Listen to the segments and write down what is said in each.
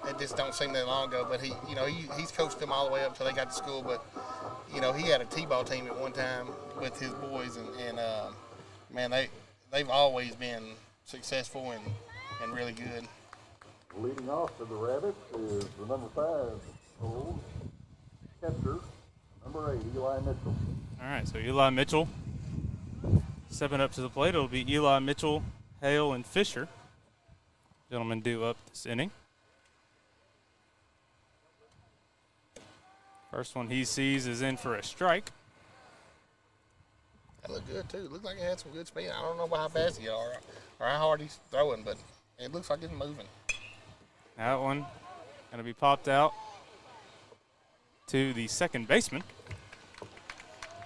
it just don't seem that long ago. But he's coached them all the way up till they got to school. But he had a T-ball team at one time with his boys, and man, they've always been successful and really good. Leading off to the Rabbits is the number 5 catcher, number 8, Eli Mitchell. All right, so Eli Mitchell stepping up to the plate. It'll be Eli Mitchell, Hale, and Fisher. Gentlemen due up this inning. First one he sees is in for a strike. That looked good, too. Looked like he had some good speed. I don't know how fast he are or how hard he's throwing, but it looks like it's moving. That one going to be popped out to the second baseman.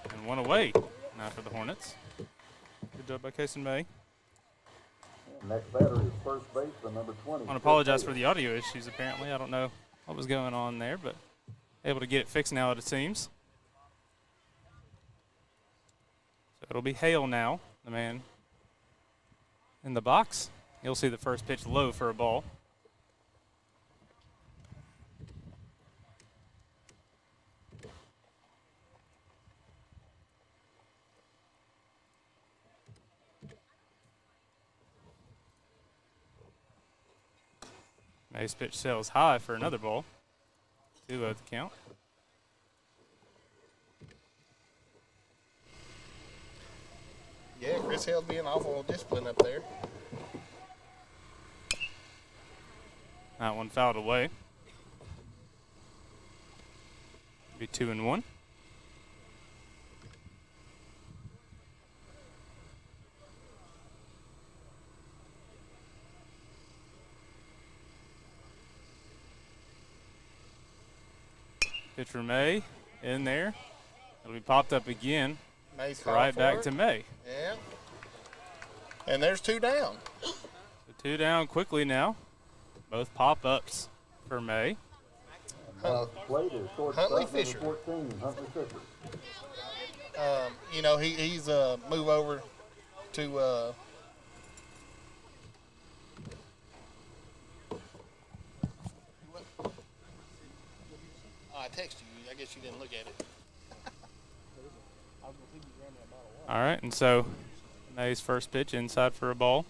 And one away now for the Hornets. Good job by Kason May. Next batter is first baseman, number 20. I want to apologize for the audio issues, apparently. I don't know what was going on there, but able to get it fixed now, it seems. So it'll be Hale now, the man in the box. You'll see the first pitch low for a ball. Nice pitch sails high for another ball. 2-0 the count. Yeah, Chris Hale's being awful disciplined up there. That one fouled away. Be 2-1. Pitch for May in there. It'll be popped up again. May's right back to May. Yeah. And there's 2 down. So 2 down quickly now. Both pop-ups for May. Huntley Fisher. 14, Huntley Fisher. He's move over to I texted you. I guess you didn't look at it. All right, and so May's first pitch inside for a ball.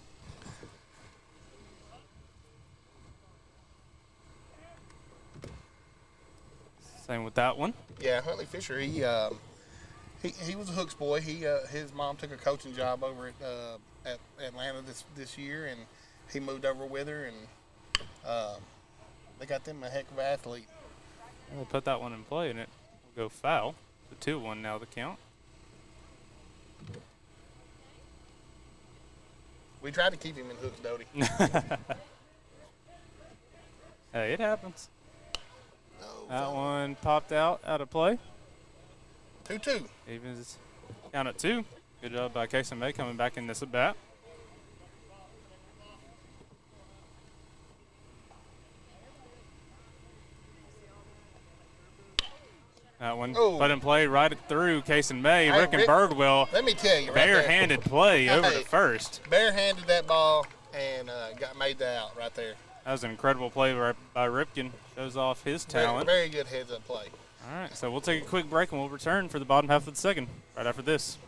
Same with that one. Yeah, Huntley Fisher. He was a Hooks boy. His mom took a coaching job over at Atlanta this year, and he moved over with her, and they got them a heck of an athlete. We'll put that one in play, and it will go foul. The 2-1 now the count. We tried to keep him in Hooks, Doty. Hey, it happens. No, that one popped out of play. 2-2. Evens count at 2. Good job by Kason May coming back in this at bat. That one put in play right through Kason May. Hey, Rick and Birdwell. Let me tell you, barehanded play over to first. Barehanded that ball and made that out right there. That was an incredible play by Ripken. Shows off his talent. Very good heads-up play. All right, so we'll take a quick break and we'll return for the bottom half of the second right after this.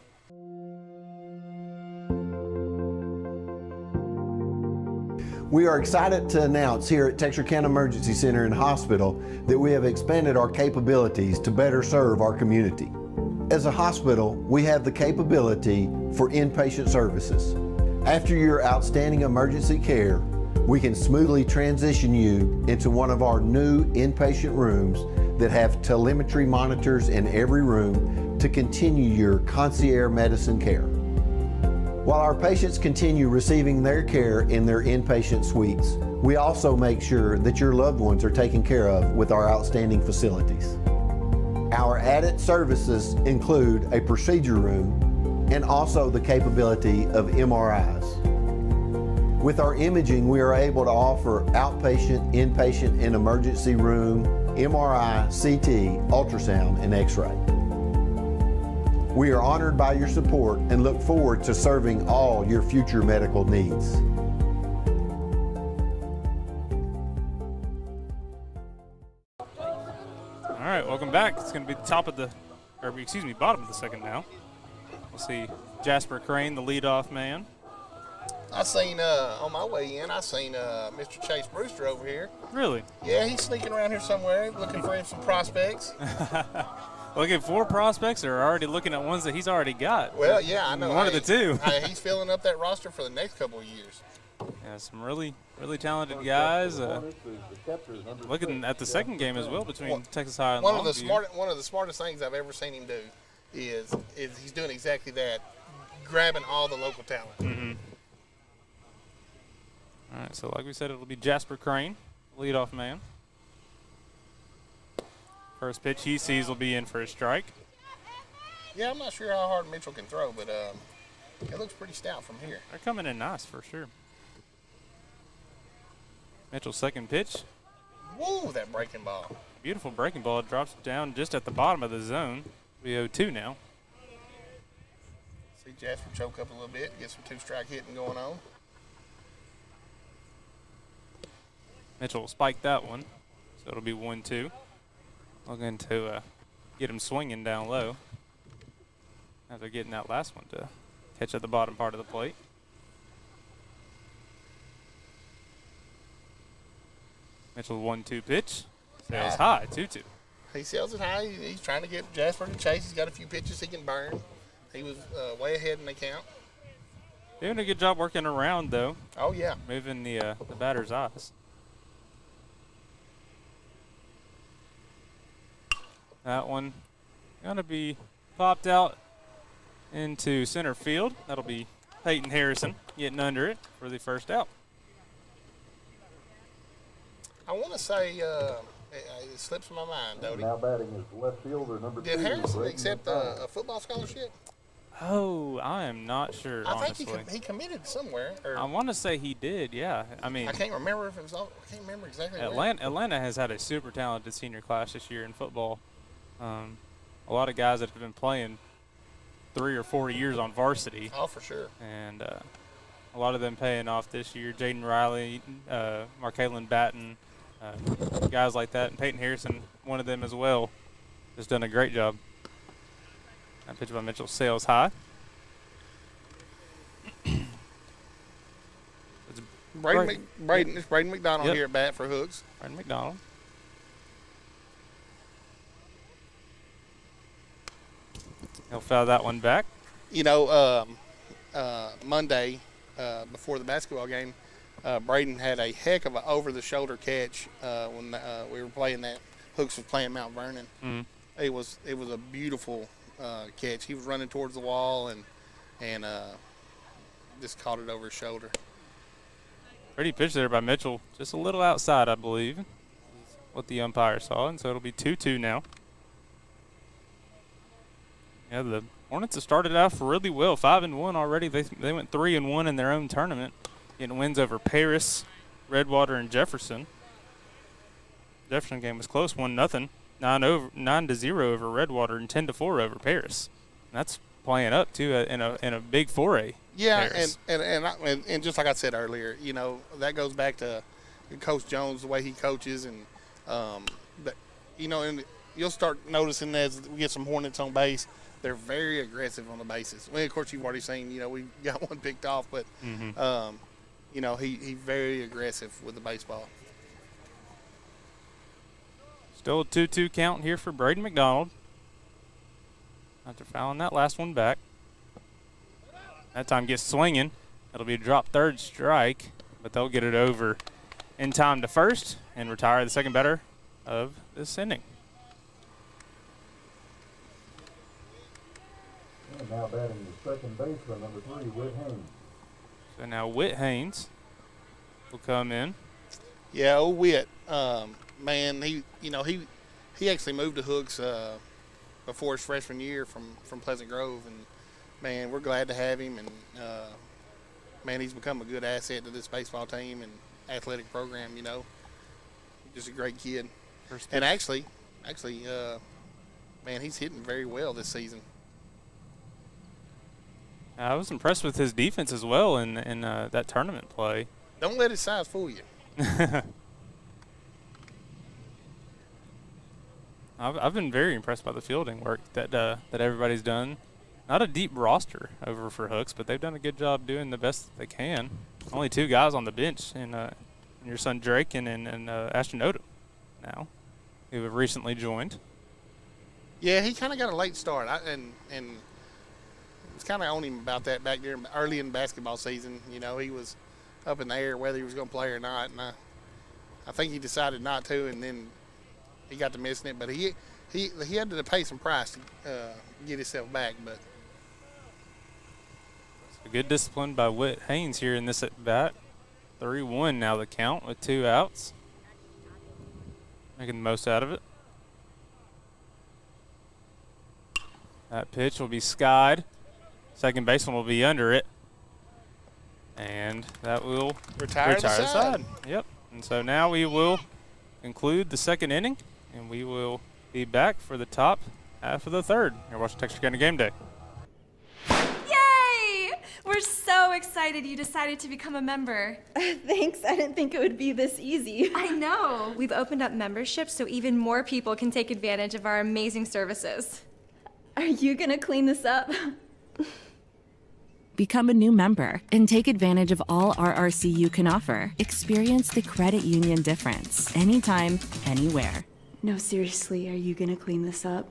We are excited to announce here at Texarkana Emergency Center and Hospital that we have expanded our capabilities to better serve our community. As a hospital, we have the capability for inpatient services. After your outstanding emergency care, we can smoothly transition you into one of our new inpatient rooms that have telemetry monitors in every room to continue your concierge medicine care. While our patients continue receiving their care in their inpatient suites, we also make sure that your loved ones are taken care of with our outstanding facilities. Our added services include a procedure room and also the capability of MRIs. With our imaging, we are able to offer outpatient, inpatient, and emergency room, MRI, CT, ultrasound, and X-ray. We are honored by your support and look forward to serving all your future medical needs. welcome back. It's going to be the bottom of the second now. We'll see Jasper Crane, the leadoff man. I seen on my way in, Mr. Chase Brewster over here. Really? Yeah, he's sneaking around here somewhere, looking for him some prospects. Looking for prospects, or already looking at ones that he's already got? Well, yeah, I know. One of the two. He's filling up that roster for the next couple of years. Yeah, some really talented guys. Looking at the second game as well between Texas High and Longview. One of the smartest things I've ever seen him do is he's doing exactly that, grabbing all the local talent. Mm-hmm. All right, so like we said, it'll be Jasper Crane, leadoff man. First pitch he sees will be in for a strike. Yeah, I'm not sure how hard Mitchell can throw, but it looks pretty stout from here. They're coming in nice for sure. Mitchell's second pitch. Woo, that breaking ball. Beautiful breaking ball. It drops down just at the bottom of the zone. We 0-2 now. See Jasper choke up a little bit, get some two-strike hitting going on. Mitchell will spike that one, so it'll be 1-2. Looking to get him swinging down low after getting that last one to catch at the bottom part of the plate. Mitchell 1-2 pitch. Sails high, 2-2. He sails it high. He's trying to get Jasper to chase. He's got a few pitches he can burn. He was way ahead in the count. Doing a good job working around, though. Oh, yeah. Moving the batter's eyes. That one going to be popped out into center field. That'll be Peyton Harrison getting under it for the first out. I want to say it slips my mind, Dodie. Now batting is left fielder number 2. Did Harrison accept a football scholarship? Oh, I am not sure, honestly. I think he committed somewhere. Or I want to say he did, yeah. I mean, I can't remember if it was. I can't remember exactly. Atlanta has had a super talented senior class this year in football. A lot of guys that have been playing 3 or 4 years on varsity. Oh, for sure. And a lot of them paying off this year. Jaden Riley, Markalen Batten, guys like that, and Peyton Harrison, one of them as well, has done a great job. That pitch by Mitchell sails high. It's Braden McDonald here at bat for Hooks. Braden McDonald. He'll foul that one back. You know, Monday before the basketball game, Braden had a heck of an over-the-shoulder catch when we were playing that. Hooks was playing Mount Vernon. Mm-hmm. It was a beautiful catch. He was running towards the wall and just caught it over his shoulder. Pretty pitch there by Mitchell. Just a little outside, I believe, is what the umpire saw, and so it'll be 2-2 now. Yeah, the Hornets have started off really well, 5-1 already. They went 3-1 in their own tournament, getting wins over Paris, Redwater, and Jefferson. Jefferson game was close, 1-0, 9-0 over Redwater, and 10-4 over Paris. And that's playing up too in a big foray. Yeah, Paris. and just like I said earlier, you know, that goes back to Coach Jones, the way he coaches, and but you know, and you'll start noticing as we get some Hornets on base. They're very aggressive on the bases. Well, of course, you've already seen, you know, we got one picked off, but, you know, he's very aggressive with the baseball. Still a 2-2 count here for Braden McDonald. After fouling that last one back. That time gets swinging. It'll be a drop third strike, but they'll get it over in time to first and retire the second batter of this inning. And now batting the second baseman, number 3, Whit Haynes. So now Whit Haynes will come in. Yeah, old Whit, man, he actually moved to Hooks before his freshman year from Pleasant Grove, and man, we're glad to have him. And man, he's become a good asset to this baseball team and athletic program. You know, just a great kid. And actually, man, he's hitting very well this season. I was impressed with his defense as well in that tournament play. Don't let his size fool you. I've been very impressed by the fielding work that everybody's done. Not a deep roster over for Hooks, but they've done a good job doing the best they can. Only 2 guys on the bench, and your son Drake and Ashton Odom now, who have recently joined. Yeah, he kind of got a late start, and it's kind of on him about that back there early in the basketball season. You know, he was up in the air whether he was going to play or not, and I think he decided not to, and then he got to missing it. But he had to pay some price to get himself back. But a good discipline by Whit Haynes here in this at bat. 3-1 now the count with 2 outs. Making the most out of it. That pitch will be skied. Second baseman will be under it. And that will retire the side. Yep. And so now we will conclude the second inning, and we will be back for the top half of the third. You're watching Texarkana Game Day. Yay! We're so excited you decided to become a member. Thanks, I didn't think it would be this easy. I know. We've opened up memberships so even more people can take advantage of our amazing services. Are you gonna clean this up? Become a new member and take advantage of all RRCU can offer. Experience the credit union difference anytime, anywhere. No, seriously, are you gonna clean this up?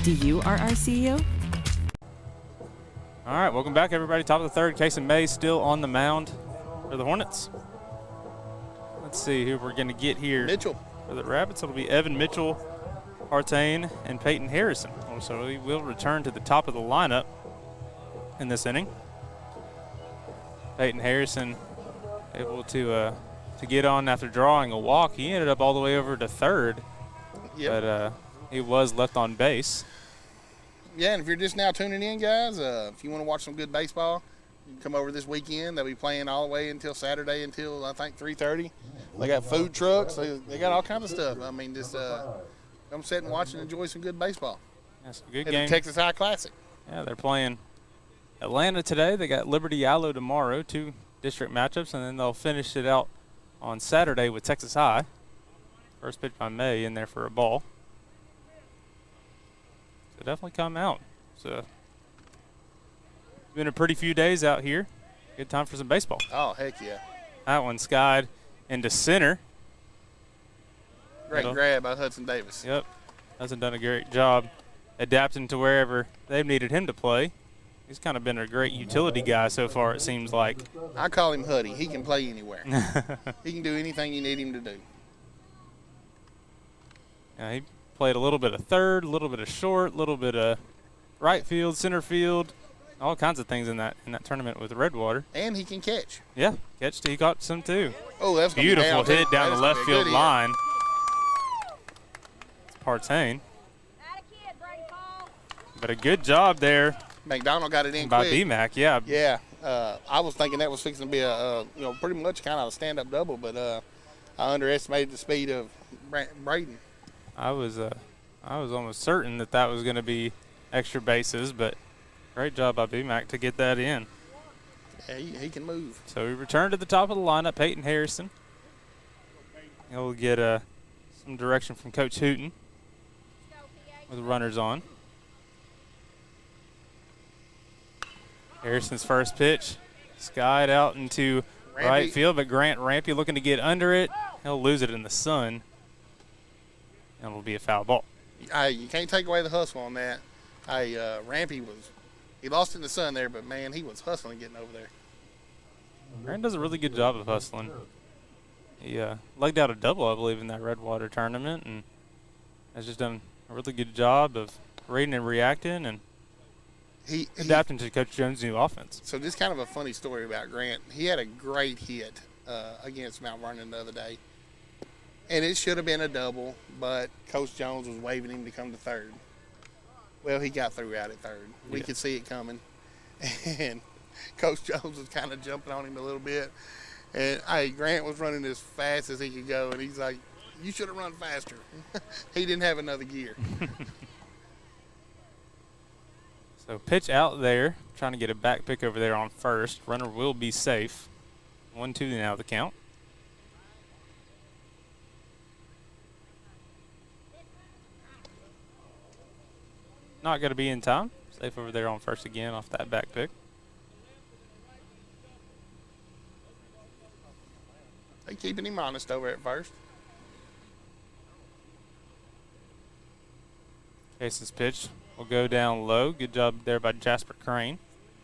Do you RRCU? All right, welcome back, everybody. Top of the third. Kason May still on the mound for the Hornets. Let's see who we're going to get here. Mitchell. For the Rabbits, it'll be Evan Mitchell, Partain, and Peyton Harrison. So he will return to the top of the lineup in this inning. Peyton Harrison able to get on after drawing a walk. He ended up all the way over to third, but he was left on base. Yeah, and if you're just now tuning in, guys, if you want to watch some good baseball, you can come over this weekend. They'll be playing all the way until Saturday until, I think, 3:30. They got food trucks. They got all kinds of stuff. I mean, just come sit and watch and enjoy some good baseball. That's a good At game. the Texas High Classic. Yeah, they're playing Atlanta today. They got Liberty Yalo tomorrow, 2 district matchups, and then they'll finish it out on Saturday with Texas High. First pitch by May in there for a ball. So definitely come out. So it's been a pretty few days out here. Good time for some baseball. Oh, heck yeah. That one skied into center. Great grab by Hudson Davis. Yep. Hasn't done a great job adapting to wherever they've needed him to play. He's kind of been a great utility guy so far, it seems like. I call him Huddy. He can play anywhere. He can do anything you need him to do. Yeah, he played a little bit of third, a little bit of short, a little bit of right field, center field, all kinds of things in that tournament with Redwater. And he can catch. Yeah, he caught some too. Oh, that's beautiful hit down the left field line. It's Partain. But a good job there. McDonald got it in by quick. BMAC, yeah. Yeah, I was thinking that was fixing to be a pretty much kind of a stand-up double, but I underestimated the speed of Braden. I was almost certain that was going to be extra bases, but great job by BMAC to get that in. Yeah, he can move. So we return to the top of the lineup. Peyton Harrison. He'll get some direction from Coach Hooten with runners on. Harrison's first pitch skied out into right field, but Grant Rampy looking to get under it. He'll lose it in the sun, and it'll be a foul ball. You can't take away the hustle on that. Rampy he lost in the sun there, but, man, he was hustling getting over there. Grant does a really good job of hustling. He legged out a double, I believe, in that Redwater tournament, and has just done a really good job of reading and reacting and adapting to Coach Jones' new offense. So this is kind of a funny story about Grant. He had a great hit against Mount Vernon the other day, and it should have been a double, but Coach Jones was waving him to come to third. Well, he got through out at third. We could see it coming, and Coach Jones was kind of jumping on him a little bit. And Grant was running as fast as he could go, and he's like, "You should have run faster." He didn't have another gear. So pitch out there, trying to get a back pick over there on first. Runner will be safe. 1-2 now the count. not going to be in time. Safe over there on first again off that back pick. They keeping him honest over at first. Case's pitch will go down low. Good job there by Jasper Crane,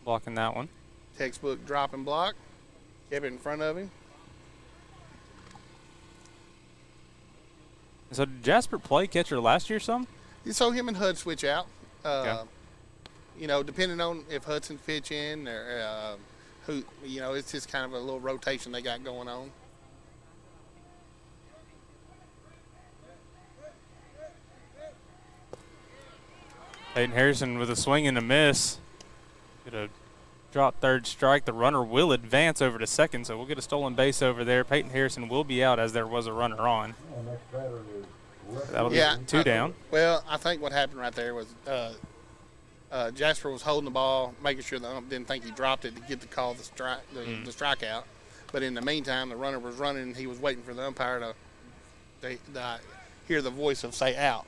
blocking that one. Textbook drop and block. Kept it in front of him. So did Jasper play catcher last year some? You saw him and Hud switch out. Okay. You know, depending on if Hudson pitch in or who, you know, it's just kind of a little rotation they got going on. Peyton Harrison with a swing and a miss. Get a drop third strike. The runner will advance over to second, so we'll get a stolen base over there. Peyton Harrison will be out as there was a runner on. That'll be 2 down. Well, I think what happened right there was Jasper was holding the ball, making sure the ump didn't think he dropped it to get the call, the strikeout. But in the meantime, the runner was running, and he was waiting for the umpire to hear the voice of say out.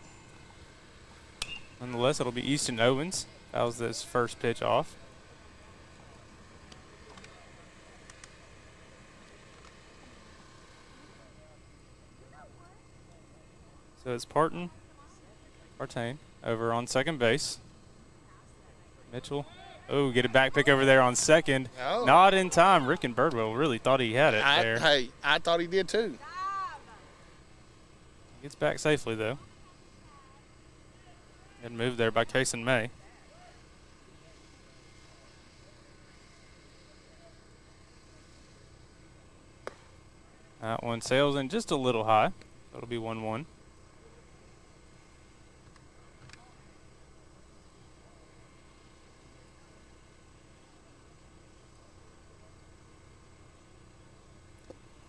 Nonetheless, it'll be Easton Owens. That was his first pitch off. So it's Partain over on second base. Mitchell. Oh, get a back pick over there on second. Oh. Not in time. Rick and Birdwell really thought he had it there. Hey, I thought he did too. Gets back safely, though. Good move there by Case and May. That one sails in just a little high. That'll be 1-1.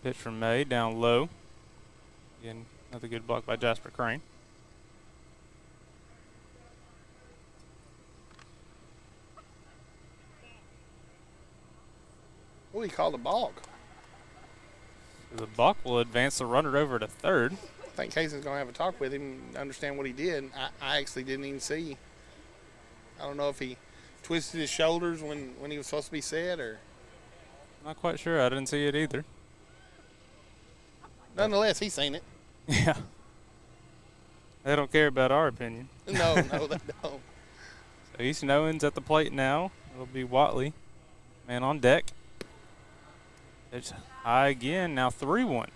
Pitch from May down low. Again, another good block by Jasper Crane. Oh, he called a balk. So the balk will advance the runner over to third. I think Casey's going to have a talk with him and understand what he did. I actually didn't even see. I don't know if he twisted his shoulders when he was supposed to be set or. Not quite sure. I didn't see it either. Nonetheless, he's seen it. Yeah. They don't care about our opinion. No, they don't. So Easton Owens at the plate now. It'll be Watley. Man on deck. It's high again. Now 3-1.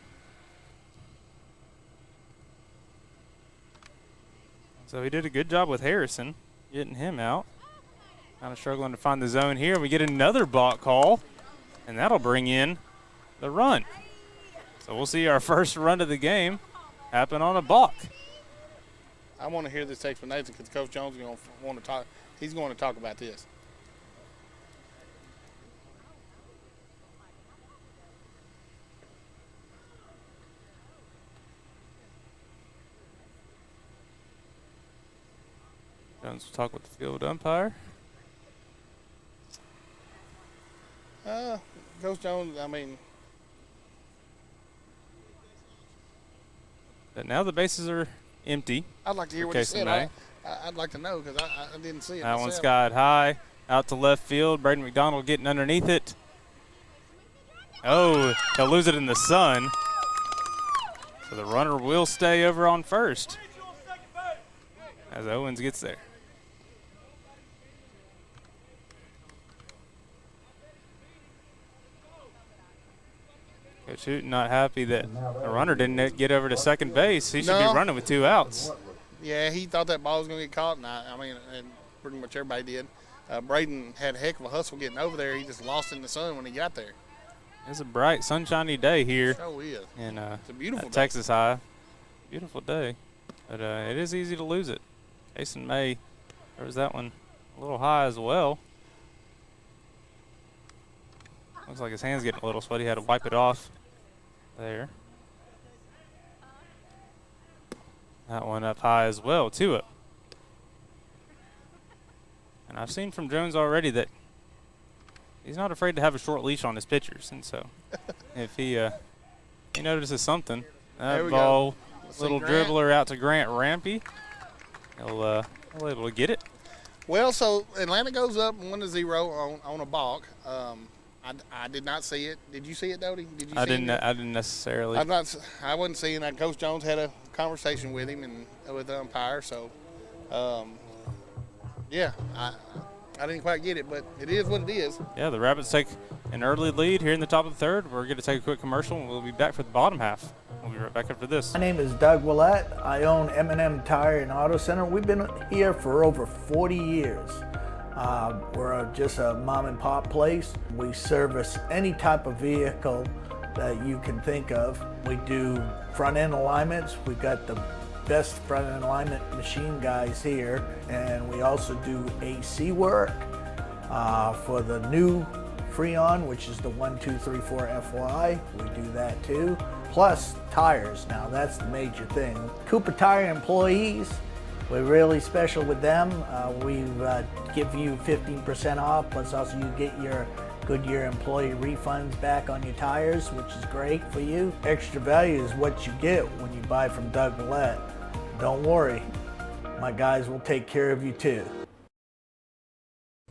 So he did a good job with Harrison, getting him out. Kind of struggling to find the zone here. We get another balk call, and that'll bring in the run. So we'll see our first run of the game happen on a balk. I want to hear this explanation because Coach Jones is going to want to talk. He's going to talk about this. Jones will talk with the field umpire. Coach Jones, I mean. But now the bases are empty. I'd like to hear what he said. I'd like to know because I didn't see it That myself. one's skied high. Out to left field. Braden McDonald getting underneath it. Oh, he'll lose it in the sun. So the runner will stay over on first as Owens gets there. Coach Hooten not happy that the runner didn't get over to second base. He should be running with 2 outs. Yeah, he thought that ball was going to get caught, and I mean, and pretty much everybody did. Braden had a heck of a hustle getting over there. He just lost in the sun when he got there. It's a bright, sunshiny day here. So is. And it's a beautiful day. Texas High. Beautiful day. But it is easy to lose it. Jason May, there was that one a little high as well. Looks like his hand's getting a little sweaty. Had to wipe it off there. That one up high as well, 2-up. And I've seen from Jones already that he's not afraid to have a short leash on his pitchers. And so if he notices something, that ball, little dribbler out to Grant Rampy, he'll able to get it. Well, so Atlanta goes up 1-0 on a balk. I did not see it. Did you see it, Dodie? Did you? I didn't necessarily. I wasn't seeing that. Coach Jones had a conversation with him and with the umpire. So, yeah, I didn't quite get it, but it is what it is. Yeah, the Rabbits take an early lead here in the top of the third. We're going to take a quick commercial, and we'll be back for the bottom half. We'll be right back after this. My name is Doug Willett. I own M&M Tire and Auto Center. We've been here for over 40 years. We're just a mom and pop place. We service any type of vehicle that you can think of. We do front end alignments. We've got the best front end alignment machine guys here, and we also do AC work for the new Freon, which is the 1234 FY. We do that too. Plus tires. Now that's the major thing. Cooper Tire employees, we're really special with them. We give you 15% off, plus also you get your Goodyear employee refunds back on your tires, which is great for you. Extra value is what you get when you buy from Doug Willett. Don't worry, my guys will take care of you too.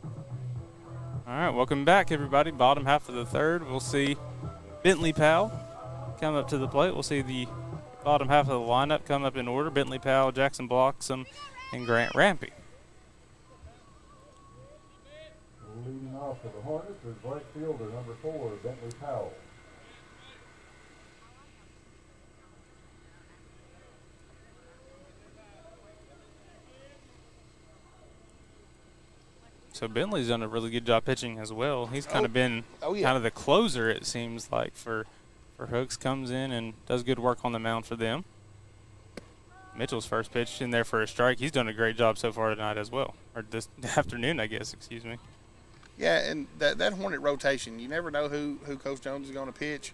All right, welcome back, everybody. Bottom half of the third. We'll see Bentley Powell come up to the plate. We'll see the bottom half of the lineup come up in order. Bentley Powell, Jackson Bloxham, and Grant Rampy. Leading off for the Hornets is right fielder number 4, Bentley Powell. So Bentley's done a really good job pitching as well. He's kind of been kind of the closer, it seems like, for Hooks. Comes in and does good work on the mound for them. Mitchell's first pitch in there for a strike. He's done a great job so far tonight as well, or this afternoon, I guess, excuse me. Yeah, and that Hornet rotation, you never know who Coach Jones is going to pitch.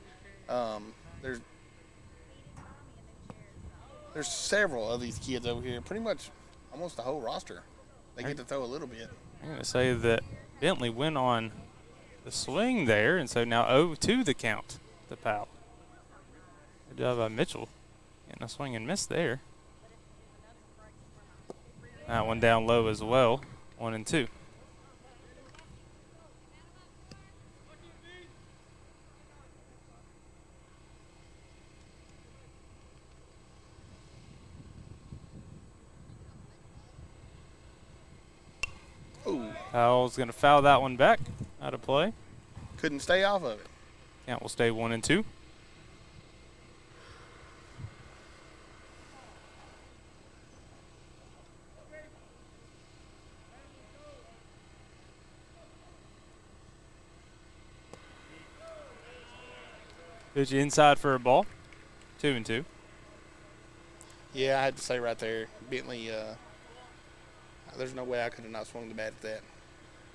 There's several of these kids over here, pretty much almost the whole roster. They get to throw a little bit. I'm going to say that Bentley went on the swing there, and so now 0-2 the count to Powell. Good job by Mitchell getting a swing and miss there. That one down low as well, 1-2. Ooh. Powell's going to foul that one back out of play. Couldn't stay off of it. Count will stay 1-2. Pitch inside for a ball. 2-2. Yeah, I had to say right there, Bentley, there's no way I could have not swung the bat at that.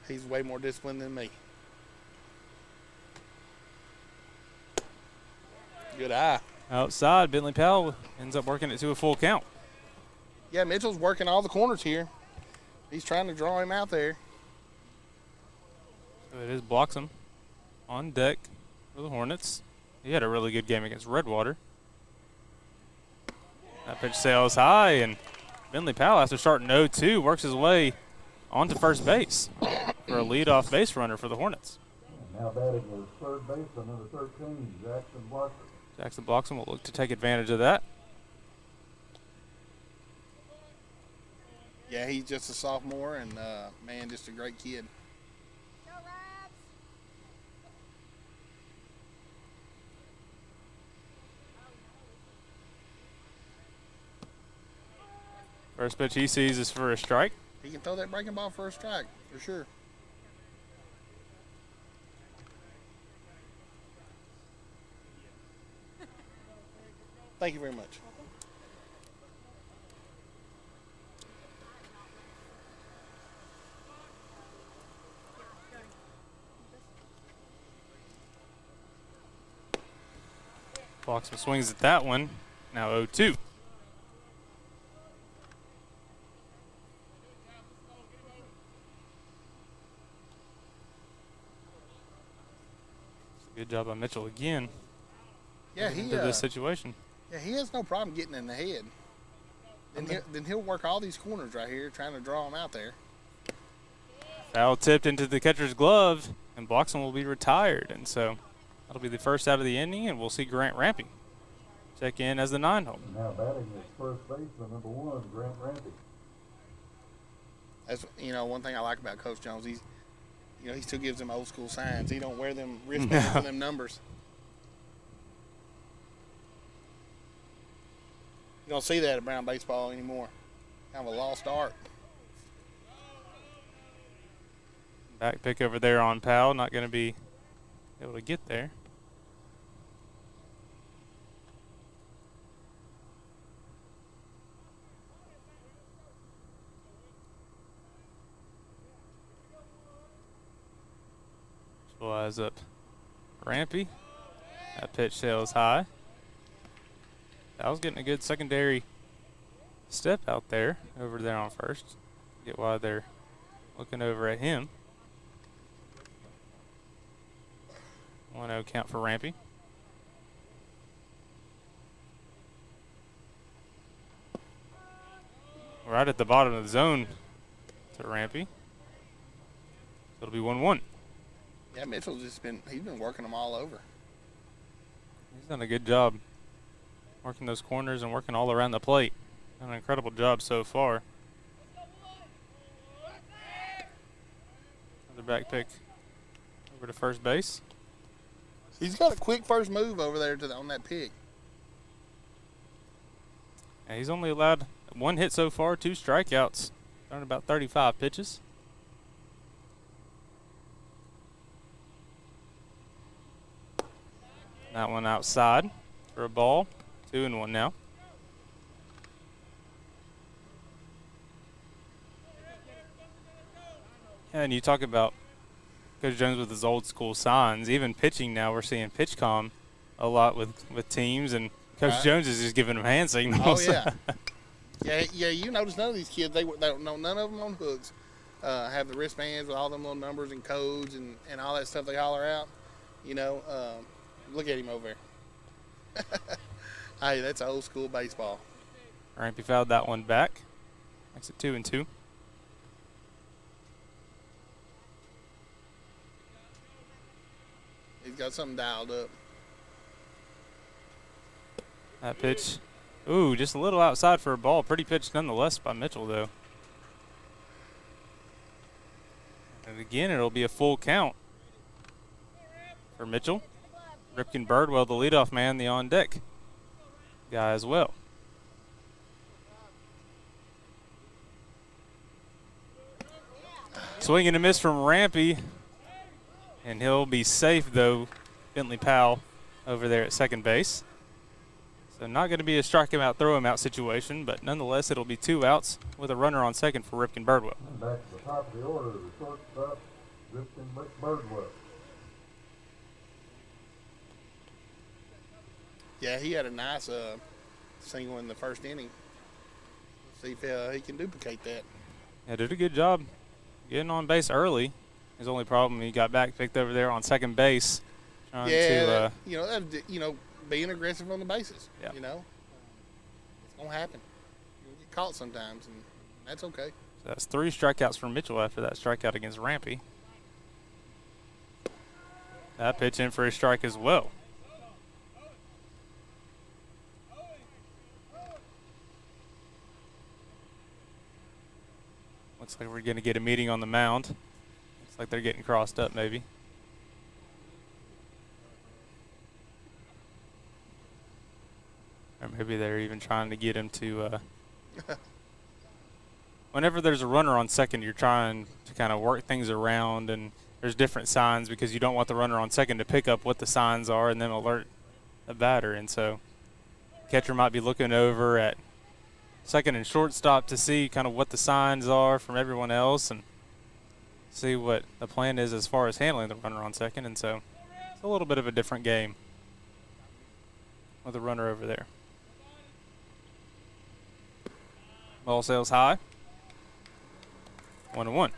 He's way more disciplined than me. Good eye. Outside, Bentley Powell ends up working it to a full count. Yeah, Mitchell's working all the corners here. He's trying to draw him out there. So it is Bloxham on deck for the Hornets. He had a really good game against Redwater. That pitch sails high, and Bentley Powell, after starting 0-2, works his way onto first base for a leadoff base runner for the Hornets. Now batting is third base on number 13, Jackson Bloxham. Jackson Bloxham will look to take advantage of that. Yeah, he's just a sophomore, and, man, just a great kid. First pitch he sees is for a strike. He can throw that breaking ball for a strike, for sure. Thank you very much. Bloxham swings at that one. Now 0-2. Good job by Mitchell again. Yeah, he into this situation. Yeah, he has no problem getting in the head. Then he'll work all these corners right here, trying to draw him out there. Foul tipped into the catcher's glove, and Bloxham will be retired. And so that'll be the first out of the inning, and we'll see Grant Rampy check in as the 9 hole. Now batting is first baseman number 1, Grant Rampy. That's, one thing I like about Coach Jones. He still gives them old school signs. He don't wear them wristbands and them numbers. You don't see that at Brown baseball anymore. Kind of a lost art. Back pick over there on Powell, not going to be able to get there. Eyes up Rampy. That pitch sails high. That was getting a good secondary step out there, over there on first. Get why they're looking over at him. 1-0 count for Rampy. Right at the bottom of the zone to Rampy. It'll be 1-1. Yeah, Mitchell's he's been working them all over. He's done a good job working those corners and working all around the plate. Done an incredible job so far. Another back pick over to first base. He's got a quick first move over there on that pick. And he's only allowed 1 hit so far, 2 strikeouts. Thrown about 35 pitches. That one outside for a ball. 2-1 now. And you talk about Coach Jones with his old school signs. Even pitching now, we're seeing pitch comm a lot with teams, and Coach Jones is just giving them hand signals. Oh yeah, yeah. You notice none of these kids they don't know, none of them on hooks have the wristbands with all them little numbers and codes and all that stuff they holler out. Look at him over there. Hey, that's old school baseball. Rampy fouled that one back. Makes it 2-2. He's got something dialed up. That pitch, ooh, just a little outside for a ball. Pretty pitch nonetheless by Mitchell, though. And again, it'll be a full count for Mitchell. Ripken Birdwell, the leadoff man, the on-deck guy as well. Swing and a miss from Rampy, and he'll be safe, though. Bentley Powell over there at second base. So not going to be a strike him out, throw him out situation, but nonetheless, it'll be 2 outs with a runner on second for Ripken Birdwell. And back to the top of the order, the shortstop, Ripken Birdwell. Yeah, he had a nice single in the first inning. See if he can duplicate that. Yeah, did a good job getting on base early. His only problem, he got back picked over there on second base. Trying to, being aggressive on the bases. Yeah. It's gonna happen. You'll get caught sometimes, and that's okay. So that's 3 strikeouts for Mitchell after that strikeout against Rampy. That pitch in for a strike as well. Looks like we're going to get a meeting on the mound. Looks like they're getting crossed up maybe. Or maybe they're even trying to get him to whenever there's a runner on second, you're trying to kind of work things around, and there's different signs because you don't want the runner on second to pick up what the signs are and then alert the batter. And so catcher might be looking over at second and shortstop to see kind of what the signs are from everyone else and see what the plan is as far as handling the runner on second. And so it's a little bit of a different game with the runner over there. Ball sails high. 1-1.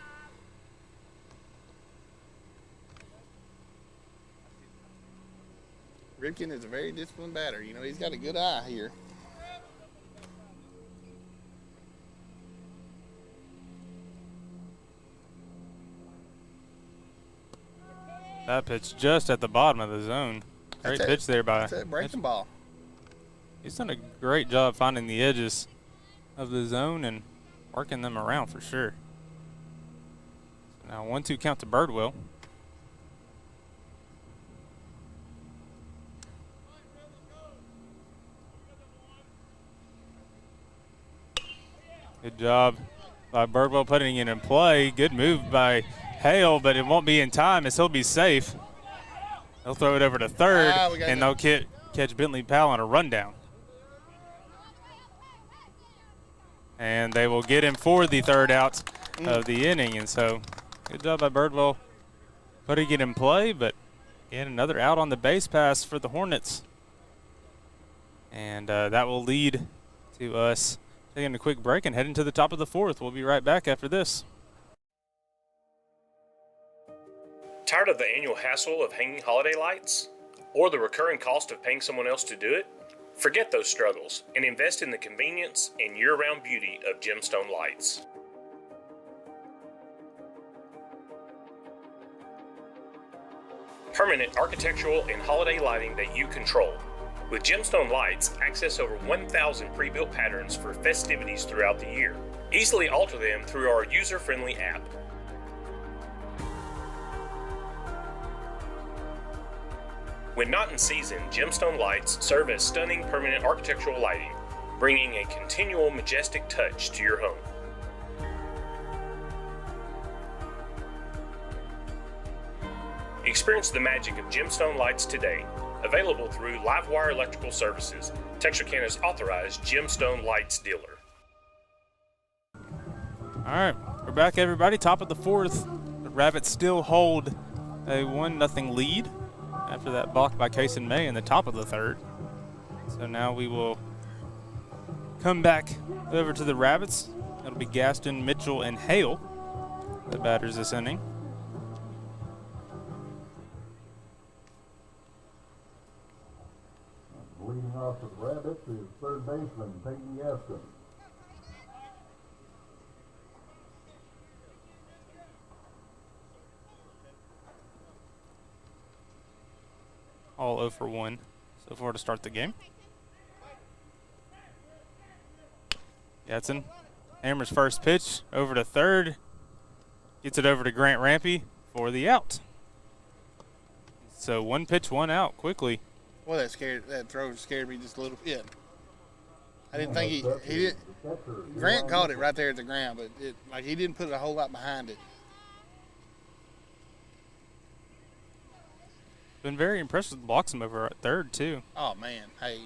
Ripken is a very disciplined batter. He's got a good eye here. That pitch just at the bottom of the zone. Great pitch there by. That's a breaking ball. He's done a great job finding the edges of the zone and working them around for sure. So now 1-2 count to Birdwell. Good job by Birdwell putting it in play. Good move by Hale, but it won't be in time as he'll be safe. They'll throw it over to third, and they'll catch Bentley Powell on a rundown. And they will get him for the third out of the inning. And so good job by Birdwell putting it in play, but again, another out on the base pass for the Hornets. And that will lead to us taking a quick break and heading to the top of the fourth. We'll be right back after this. Tired of the annual hassle of hanging holiday lights? Or the recurring cost of paying someone else to do it? Forget those struggles and invest in the convenience and year-round beauty of Gemstone lights. Permanent architectural and holiday lighting that you control. With Gemstone lights, access over 1,000 pre-built patterns for festivities throughout the year. Easily alter them through our user-friendly app. When not in season, Gemstone lights serve as stunning permanent architectural lighting, bringing a continual majestic touch to your home. Experience the magic of Gemstone lights today. Available through Livewire Electrical Services, Texarkana's authorized Gemstone lights dealer. All right, we're back, everybody. Top of the fourth. The Rabbits still hold a 1-0 lead after that balk by Kason May in the top of the third. So now we will come back over to the Rabbits. It'll be Gaston, Mitchell, and Hale, the batters this inning. Leading off for the Rabbits is third baseman Peyton Gaston. All 0 for 1 so far to start the game. Gatson hammers first pitch over to third. Gets it over to Grant Rampy for the out. So 1 pitch, 1 out quickly. Well, that throw scared me just a little bit. I didn't think he did. Grant caught it right there at the ground, but he didn't put a whole lot behind it. Been very impressed with Bloxham over at third too. Oh man, hey,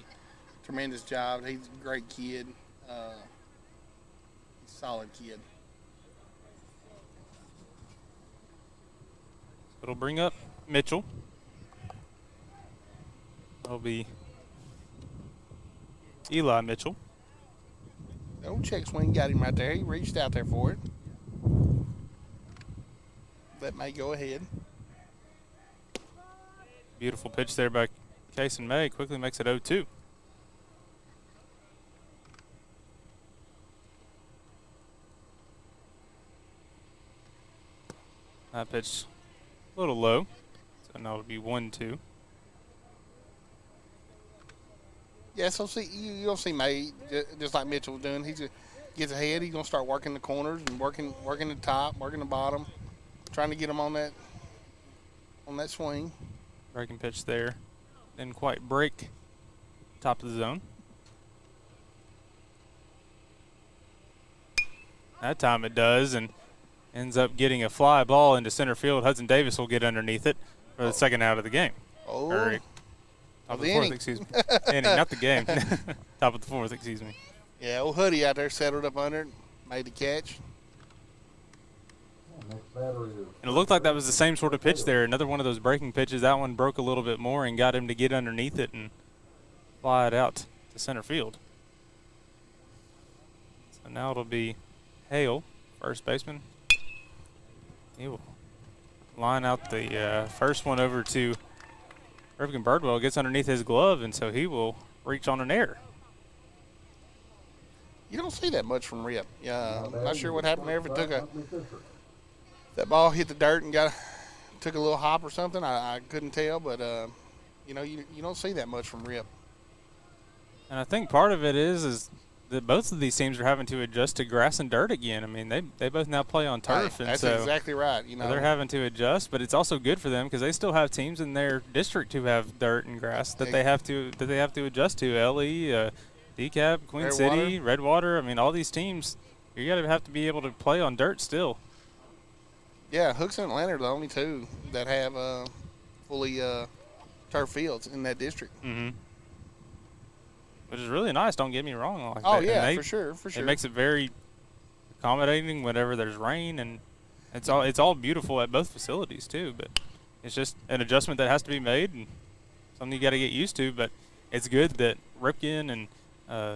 tremendous job. He's a great kid. Solid kid. It'll bring up Mitchell. That'll be Eli Mitchell. The old check swing got him right there. He reached out there for it. That may go ahead. Beautiful pitch there by Kason May. Quickly makes it 0-2. That pitch a little low. So now it'll be 1-2. Yeah, so you'll see May, just like Mitchell was doing. He just gets ahead. He's going to start working the corners and working the top, working the bottom, trying to get him on that swing. Breaking pitch there. Didn't quite break top of the zone. That time it does, and ends up getting a fly ball into center field. Hudson Davis will get underneath it for the second out of the game. Oh. Top of the fourth, excuse me. Inning, not the game. Top of the fourth, excuse me. Yeah, old Hoodie out there settled up under it, made the catch. And it looked like that was the same sort of pitch there. Another one of those breaking pitches. That one broke a little bit more and got him to get underneath it and fly it out to center field. So now it'll be Hale, first baseman. He will line out the first one over to Irvin Birdwell. Gets underneath his glove, and so he will reach on an error. You don't see that much from Rip. Yeah, I'm not sure what happened there. If it took that ball hit the dirt and took a little hop or something. I couldn't tell, but you know, you don't see that much from Rip. And I think part of it is that both of these teams are having to adjust to grass and dirt again. I mean, they both now play on turf, That's and so exactly right. You know, they're having to adjust, but it's also good for them because they still have teams in their district who have dirt and grass that they have to adjust to. LE, DeKalb, Queen City, Redwater. I mean, all these teams, you got to have to be able to play on dirt still. Yeah, Hooks and Atlanta are the only two that have fully turf fields in that district. Mm-hmm. Which is really nice. Don't get me wrong. Oh yeah, for sure. It makes it very accommodating whenever there's rain, and it's all beautiful at both facilities too. But it's just an adjustment that has to be made and something you got to get used to. But it's good that Ripken and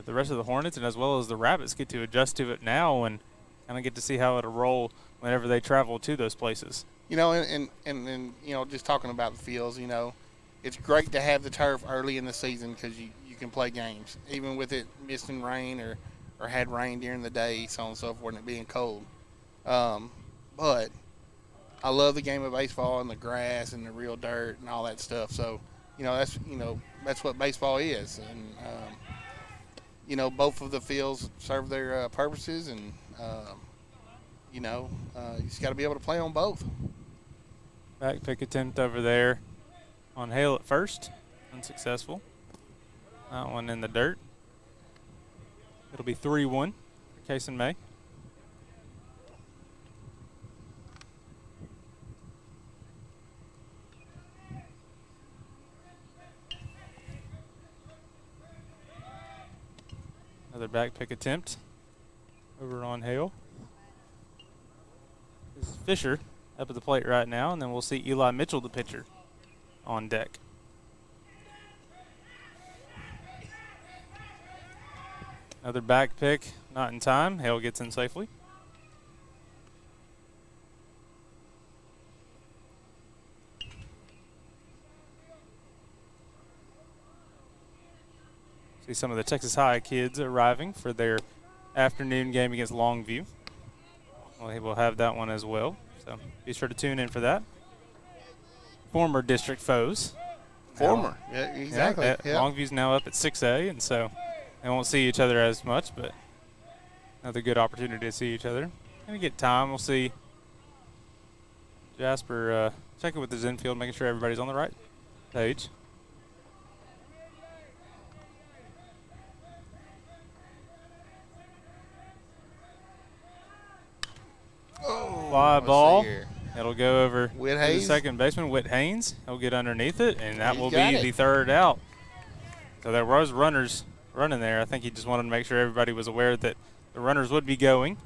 the rest of the Hornets, and as well as the Rabbits, get to adjust to it now and kind of get to see how it'll roll whenever they travel to those places. You know, and you know, just talking about the fields, you know, it's great to have the turf early in the season because you can play games, even with it missing rain or had rain during the day, so on and so forth, and it being cold. But I love the game of baseball and the grass and the real dirt and all that stuff. So, you know, that's what baseball is. And, you know, both of the fields serve their purposes, and, you know, you just got to be able to play on both. Back pick attempt over there on Hale at first, unsuccessful. That one in the dirt. It'll be 3-1 for Case and May. Another back pick attempt over on Hale. This is Fisher up at the plate right now, and then we'll see Eli Mitchell, the pitcher, on deck. Another back pick, not in time. Hale gets in safely. See some of the Texas High kids arriving for their afternoon game against Longview. Well, he will have that one as well, so be sure to tune in for that. Former district foes. Yeah, exactly. Yeah. Longview's now up at 6A, and so they won't see each other as much, but another good opportunity to see each other. Gonna get time. We'll see Jasper checking with his infield, making sure everybody's on the right page. Fly ball. It'll go over to the second baseman, Whit Haynes. He'll get underneath it, and that will be the third out. So there was runners running there. I think he just wanted to make sure everybody was aware that the runners would be going.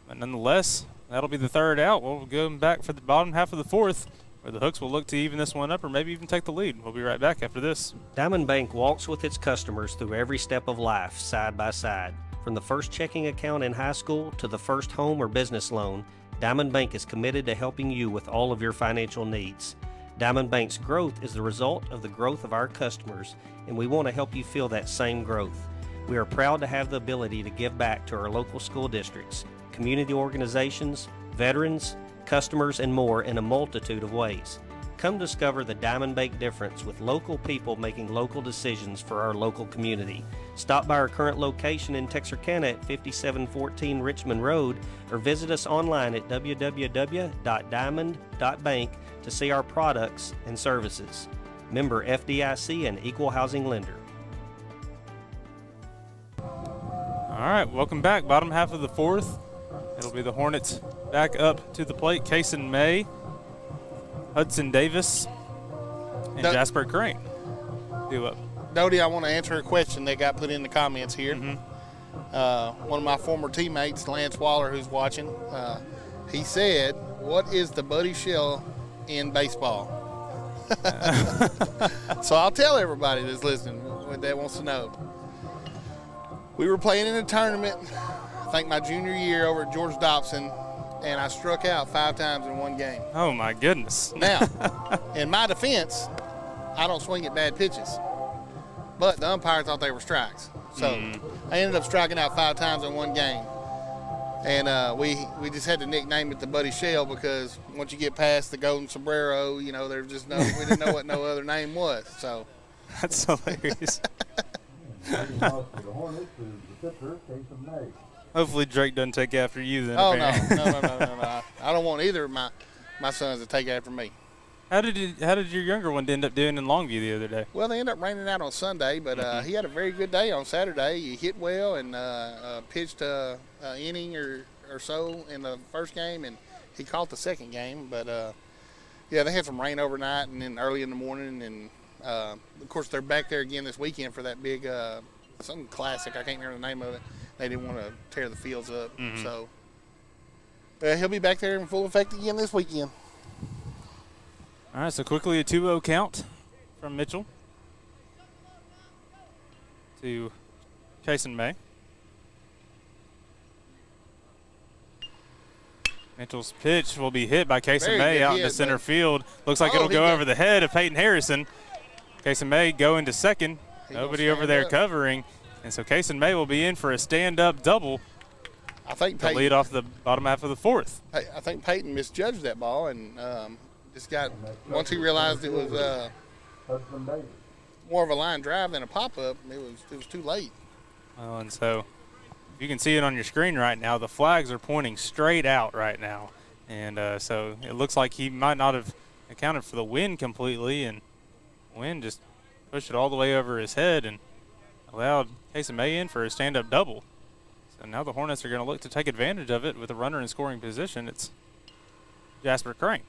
But nonetheless, that'll be the third out. We'll go back for the bottom half of the fourth, where the Hooks will look to even this one up or maybe even take the lead. We'll be right back after this. Diamond Bank walks with its customers through every step of life, side by side. From the first checking account in high school to the first home or business loan, Diamond Bank is committed to helping you with all of your financial needs. Diamond Bank's growth is the result of the growth of our customers, and we want to help you feel that same growth. We are proud to have the ability to give back to our local school districts, community organizations, veterans, customers, and more in a multitude of ways. Come discover the Diamond Bank difference with local people making local decisions for our local community. Stop by our current location in Texarkana at 5714 Richmond Road or visit us online at www.diamond.bank to see our products and services. Member FDIC and Equal Housing Lender. All right, welcome back. Bottom half of the fourth. It'll be the Hornets back up to the plate. Case and May, Hudson Davis, and Jasper Crane do up. Dodie, I want to answer a question that got put in the comments here. One of my former teammates, Lance Waller, who's watching, he said, "What is the buddy shell in baseball?" So I'll tell everybody that's listening that wants to know. We were playing in a tournament, I think my junior year over at George Dobson, and I struck out 5 times in one game. Oh, my goodness. Now, in my defense, I don't swing at bad pitches. But the umpire thought they were strikes. So I ended up striking out 5 times in one game. And we just had to nickname it the Buddy Shell because once you get past the golden sombrero, you know, there's just we didn't know what no other name was. So That's hilarious. Leading off for the Hornets is the pitcher, Casey May. Hopefully Drake doesn't take after you then. no. apparently. No. I don't want either of my sons to take after me. How did your younger one end up doing in Longview the other day? Well, they ended up raining out on Sunday, but he had a very good day on Saturday. He hit well and pitched an inning or so in the first game, and he caught the second game. But, yeah, they had some rain overnight and then early in the morning. And, of course, they're back there again this weekend for that big something classic. I can't remember the name of it. They didn't want to tear the fields up. So he'll be back there in full effect again this weekend. All right, so quickly a 2-0 count from Mitchell to Kason May. Mitchell's pitch will be hit by Kason May out into center field. Looks like it'll go over the head of Peyton Harrison. Kason May going to second. Nobody over there covering. And so Kason May will be in for a stand-up double. I think to lead off the bottom half of the fourth. I think Peyton misjudged that ball and just got, once he realized it was more of a line drive than a pop-up, it was too late. Well, and so you can see it on your screen right now. The flags are pointing straight out right now. And so it looks like he might not have accounted for the wind completely, and wind just pushed it all the way over his head and allowed Kason May in for a stand-up double. So now the Hornets are going to look to take advantage of it with a runner in scoring position. It's Jasper Crane.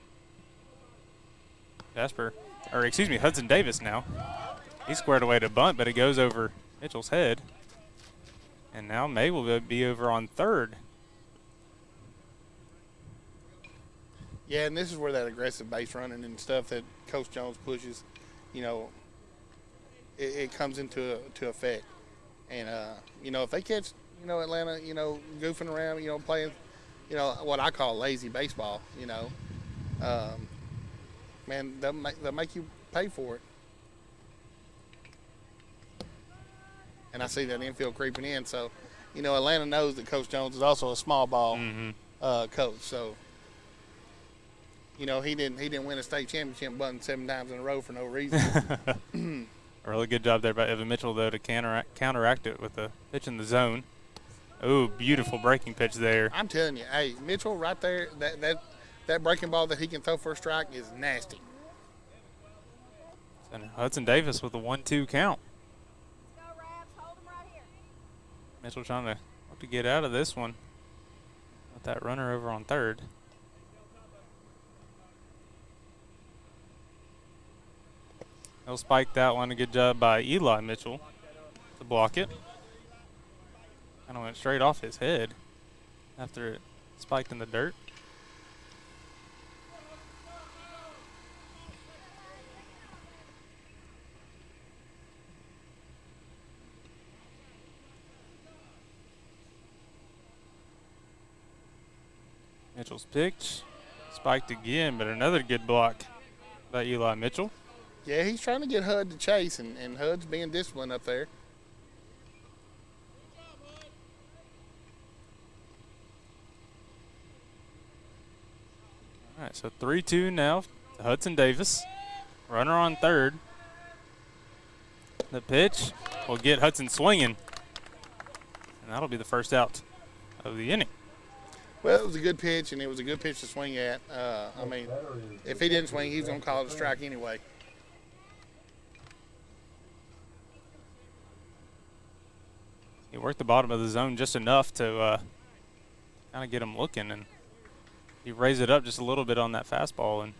Hudson Davis now. He squared away to bunt, but it goes over Mitchell's head. And now May will be over on third. Yeah, and this is where that aggressive base running and stuff that Coach Jones pushes, you know, it comes into effect. And, you know, if they catch, you know, Atlanta, you know, goofing around, you know, playing, you know, what I call lazy baseball, you know, man, they'll make you pay for it. And I see that infield creeping in. So, you know, Atlanta knows that Coach Jones is also a small ball coach. So, you know, he didn't win a state championship bunting 7 times in a row for no reason. A really good job there by Evan Mitchell, though, to counteract it with a pitch in the zone. Oh, beautiful breaking pitch there. I'm telling you, hey, Mitchell right there, that breaking ball that he can throw for a strike is nasty. And Hudson Davis with a 1-2 count. Mitchell trying to get out of this one with that runner over on third. He'll spike that one. A good job by Eli Mitchell to block it. Kind of went straight off his head after it spiked in the dirt. Mitchell's pitch spiked again, but another good block by Eli Mitchell. Yeah, he's trying to get Hud to chase, and Hud's being disciplined up there. All right, so 3-2 now to Hudson Davis. Runner on third. The pitch will get Hudson swinging, and that'll be the first out of the inning. Well, it was a good pitch, and it was a good pitch to swing at. I mean, if he didn't swing, he was going to call it a strike anyway. He worked the bottom of the zone just enough to kind of get him looking, and he raised it up just a little bit on that fastball and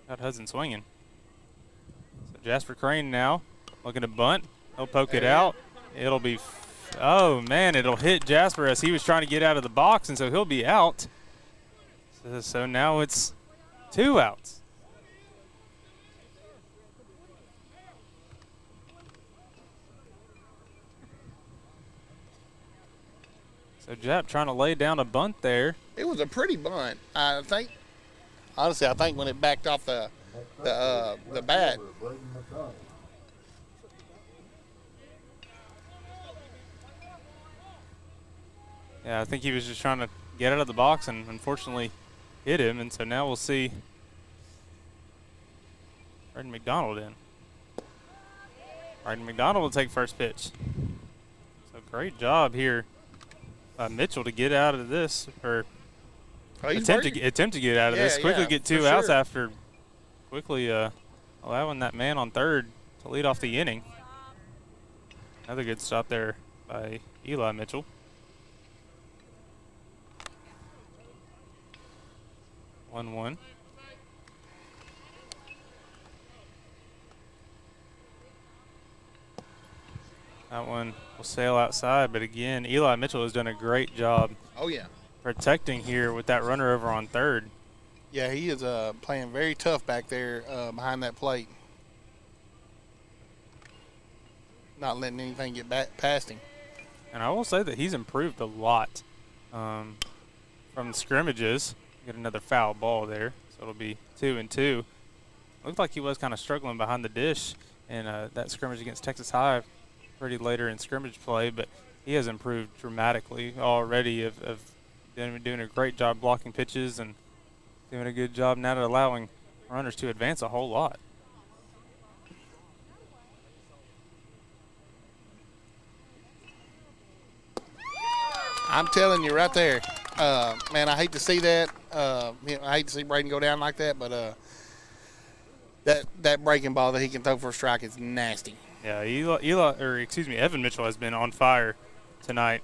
got Hudson swinging. So Jasper Crane now looking to bunt. He'll poke it out. It'll be, oh man, it'll hit Jasper as he was trying to get out of the box, and so he'll be out. So now it's 2 outs. So Jap trying to lay down a bunt there. It was a pretty bunt. I think, honestly, when it backed off the bat. Yeah, I think he was just trying to get out of the box and unfortunately hit him. And so now we'll see Braden McDonald in. Braden McDonald will take first pitch. So great job here by Mitchell to get out of this, or attempt to get out of this. Quickly get 2 outs after quickly allowing that man on third to lead off the inning. Another good stop there by Eli Mitchell. One. That one will sail outside, but again, Eli Mitchell has done a great job. Oh, yeah. Protecting here with that runner over on third. Yeah, he is playing very tough back there behind that plate. Not letting anything get back past him. And I will say that he's improved a lot from scrimmages. Get another foul ball there, so it'll be 2-2. Looked like he was kind of struggling behind the dish in that scrimmage against Texas High pretty later in scrimmage play, but he has improved dramatically already of doing a great job blocking pitches and doing a good job not allowing runners to advance a whole lot. I'm telling you right there, man, I hate to see that. I hate to see Braden go down like that, but that breaking ball that he can throw for a strike is nasty. Yeah, Evan Mitchell has been on fire tonight.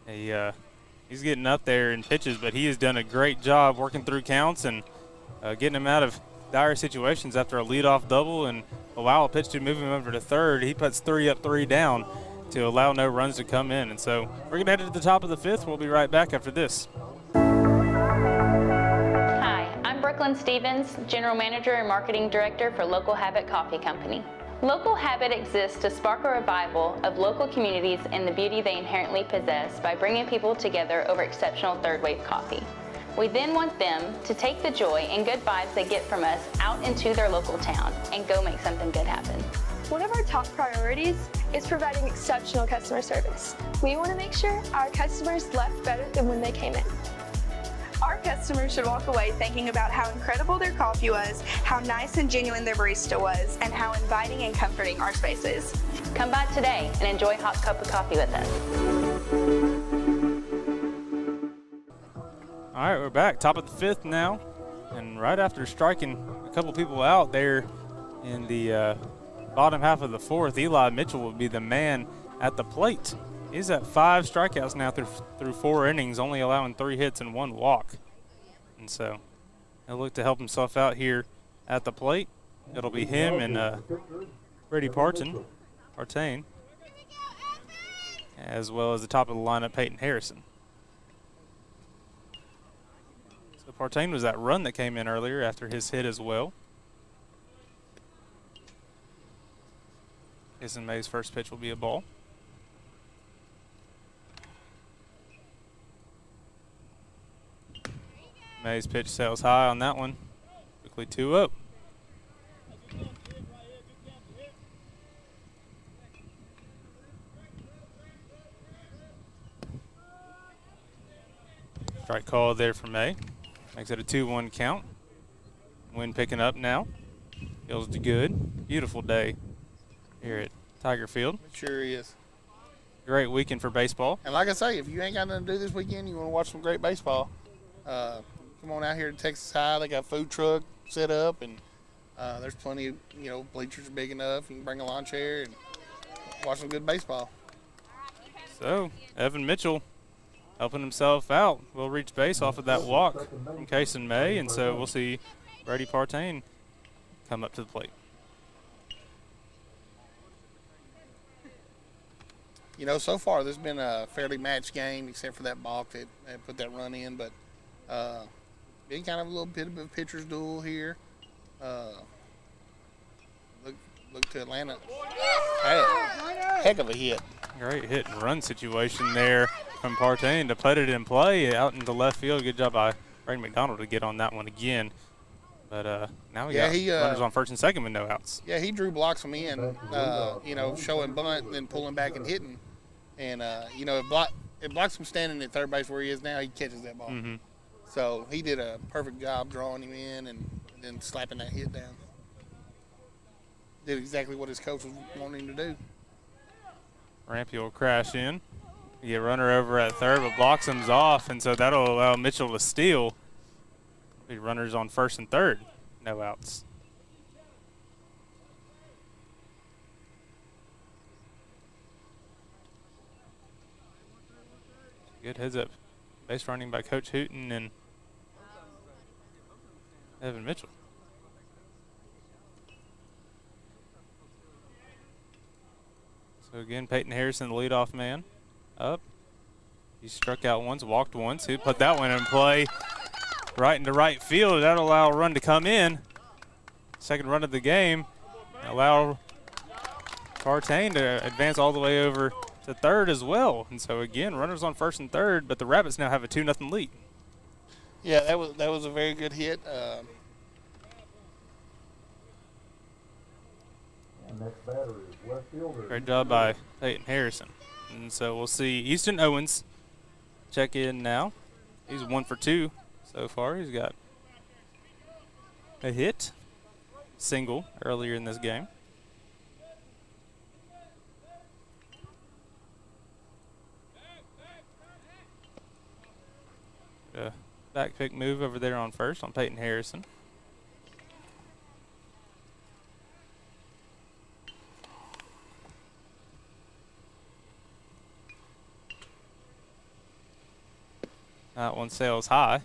He's getting up there in pitches, but he has done a great job working through counts and getting him out of dire situations after a leadoff double and a wild pitch to move him over to third. He puts 3 up, 3 down to allow no runs to come in. And so we're going to head to the top of the 5th. We'll be right back after this. Hi, I'm Brooklyn Stevens, General Manager and Marketing Director for Local Habit Coffee Company. Local Habit exists to spark a revival of local communities and the beauty they inherently possess by bringing people together over exceptional third-wave coffee. We then want them to take the joy and good vibes they get from us out into their local town and go make something good happen. One of our top priorities is providing exceptional customer service. We want to make sure our customers left better than when they came in. Our customers should walk away thinking about how incredible their coffee was, how nice and genuine their barista was, and how inviting and comforting our space is. Come by today and enjoy a hot cup of coffee with us. All right, we're back, top of the 5th now. And right after striking a couple people out there in the bottom half of the 4th, Eli Mitchell will be the man at the plate. He's at 5 strikeouts now through 4 innings, only allowing 3 hits and 1 walk. And so he'll look to help himself out here at the plate. It'll be him and Brady Partain, as well as the top of the lineup, Peyton Harrison. So Partain was that run that came in earlier after his hit as well. Jason May's first pitch will be a ball. May's pitch sails high on that one. Quickly 2-0. Strike call there for May. Makes it a 2-1 count. Wind picking up now. Feels good. Beautiful day here at Tiger Field. It sure is. Great weekend for baseball. And like I say, if you ain't got nothing to do this weekend, you want to watch some great baseball, come on out here to Texas High. They got food truck set up, and there's plenty of, bleachers are big enough. You can bring a lawn chair and watch some good baseball. So, Evan Mitchell helping himself out. Will reach base off of that walk from Kason May, and so we'll see Brady Partain come up to the plate. So far there's been a fairly matched game, except for that balk that put that run in, but been kind of a little bit of a pitcher's duel here. Look to Atlanta. Hey, heck of a hit. Great hit and run situation there from Partain to put it in play out into left field. Good job by Braden McDonald to get on that one again. But now we got runners on first and second with no outs. Yeah, he drew blocks from in, showing bunt and then pulling back and hitting. And, if Bloxham's standing at third base where he is now, he catches that ball. Mm-hmm. So he did a perfect job drawing him in and then slapping that hit down. Did exactly what his coach was wanting him to do. Rampy will crash in. You get runner over at third, but Bloxham's off, and so that'll allow Mitchell to steal. Be runners on first and third. No outs. Good heads up base running by Coach Hooten and Evan Mitchell. So again, Peyton Harrison, the leadoff man, up. He struck out once, walked once. He put that one in play right into right field. That'll allow a run to come in. Second run of the game. Allow Partain to advance all the way over to third as well. And so again, runners on first and third, but the Rabbits now have a 2-0 lead. Yeah, that was a very good hit. Next batter is left fielder. Great job by Peyton Harrison. And so we'll see Easton Owens check in now. He's 1 for 2 so far. He's got a hit, single earlier in this game. A back pick move over there on first on Peyton Harrison. That one sails high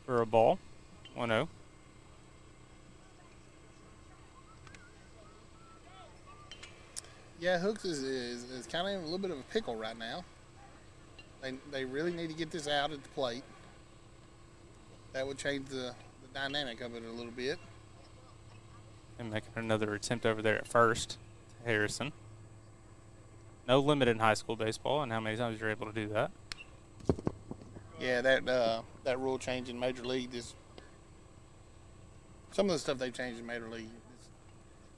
for a ball. 1-0. Yeah, Hooks is kind of in a little bit of a pickle right now. They really need to get this out at the plate. That would change the dynamic of it a little bit. And making another attempt over there at first. Harrison. No limit in high school baseball and how many times you're able to do that. Yeah, that rule change in Major League, some of the stuff they've changed in Major League,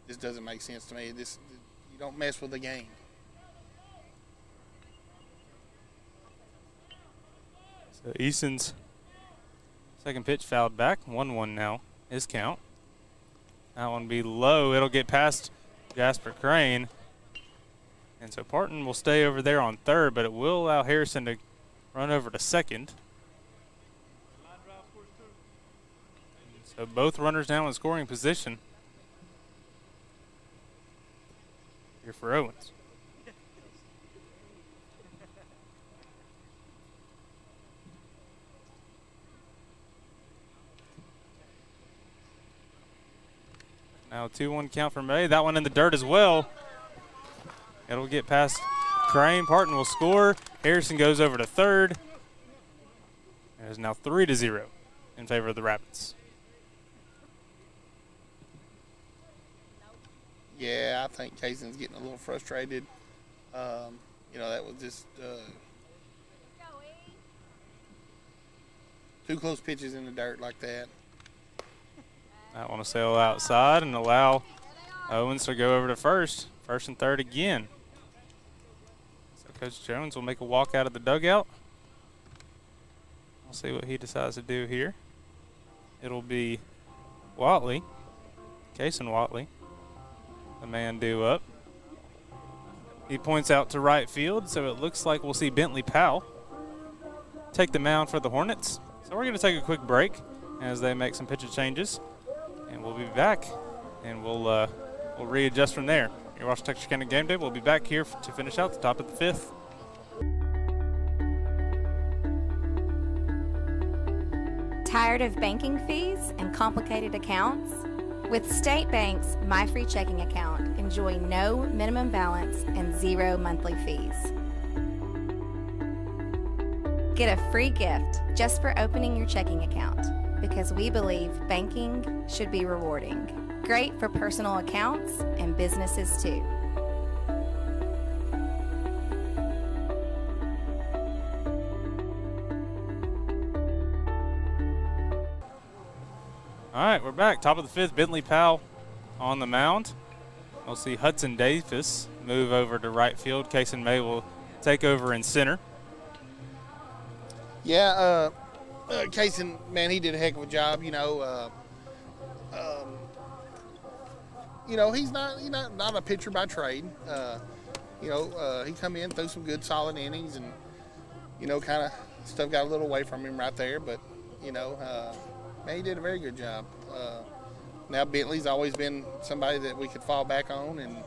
this doesn't make sense to me. You don't mess with the game. So Easton's second pitch fouled back. 1-1 now, his count. That one be low. It'll get past Jasper Crane. And so Parton will stay over there on third, but it will allow Harrison to run over to second. So both runners now in scoring position. Here for Owens. Now 2-1 count for May. That one in the dirt as well. It'll get past Crane. Parton will score. Harrison goes over to third. It is now 3-0 in favor of the Rapids. Yeah, I think Kaysen's getting a little frustrated. That was just two close pitches in the dirt like that. I want to sail outside and allow Owens to go over to first and third again. So Coach Jones will make a walk out of the dugout. We'll see what he decides to do here. It'll be Watley, Kaysen Watley, the man due up. He points out to right field, so it looks like we'll see Bentley Powell take the mound for the Hornets. So we're going to take a quick break as they make some pitcher changes, and we'll be back, and we'll readjust from there. You're watching Texarkana Game Day. We'll be back here to finish out the top of the fifth. Tired of banking fees and complicated accounts? With State Bank's My Free Checking Account, enjoy no minimum balance and 0 monthly fees. Get a free gift just for opening your checking account, because we believe banking should be rewarding. Great for personal accounts and businesses too. All right, we're back. Top of the fifth, Bentley Powell on the mound. We'll see Hudson Davis move over to right field. Kaysen May will take over in center. Yeah, Kaysen, man, he did a heck of a job. He's not a pitcher by trade. He come in, threw some good, solid innings, and kind of stuff got a little away from him right there. But man, he did a very good job. Now Bentley's always been somebody that we could fall back on, and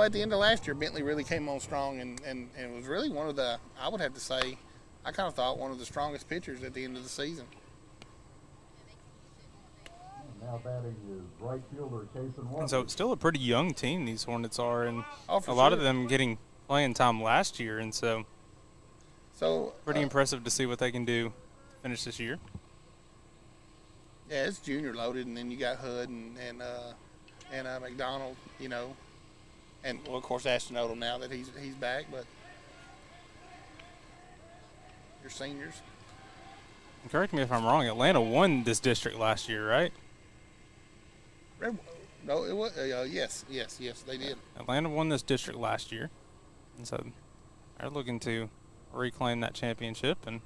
at the end of last year, Bentley really came on strong and was really one of the, I would have to say, I kind of thought one of the strongest pitchers at the end of the season. Now batting is right fielder Kaysen. And so it's still a pretty young team, these Hornets are, and a lot of them getting playing time last year, and so pretty impressive to see what they can do to finish this year. Yeah, it's junior loaded, and then you got Hood and McDonald, and well, of course Ashton Odom now that he's back, but your seniors. And correct me if I'm wrong, Atlanta won this district last year, right? No, it was yes, they did. Atlanta won this district last year, and so they're looking to reclaim that championship and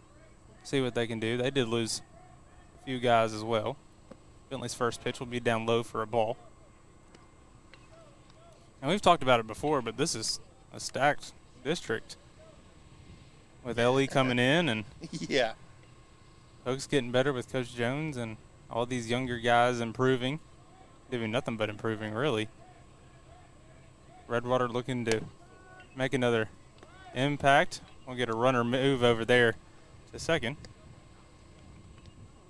see what they can do. They did lose a few guys as well. Bentley's first pitch will be down low for a ball. And we've talked about it before, but this is a stacked district with LE coming in and yeah, folks getting better with Coach Jones and all these younger guys improving, doing nothing but improving, really. Redwater looking to make another impact. We'll get a runner move over there to second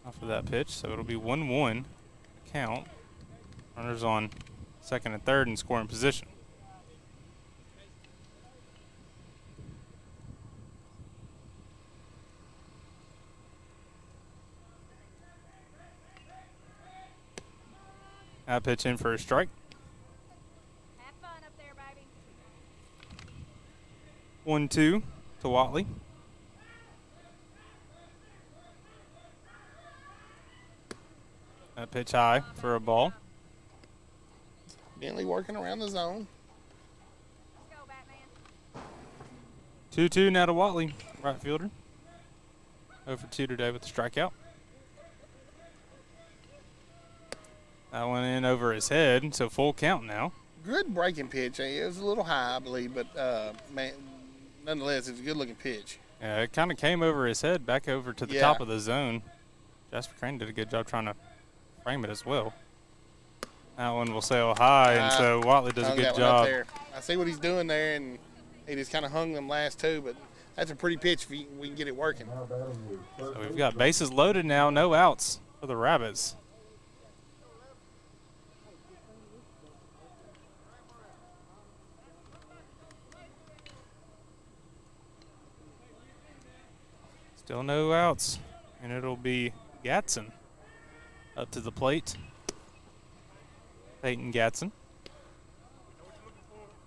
off of that pitch, so it'll be 1-1 count. Runners on second and third in scoring position. That pitch in for a strike. Have fun up there, baby. 1-2 to Watley. That pitch high for a ball. Bentley working around the zone. Let's go, Batman. 2-2 now to Watley, right fielder. 0-for-2 today with the strikeout. That went in over his head, so full count now. Good breaking pitch. It was a little high, I believe, but man, nonetheless, it was a good-looking pitch. Yeah, it kind of came over his head, back over to the top of the zone. Jasper Crane did a good job trying to frame it as well. That one will sail high, and so Watley does a good job. I see what he's doing there, and he just kind of hung them last two, but that's a pretty pitch if we can get it working. So we've got bases loaded now, no outs for the Rabbits. Still no outs, and it'll be Gatson up to the plate. Peyton Gatson.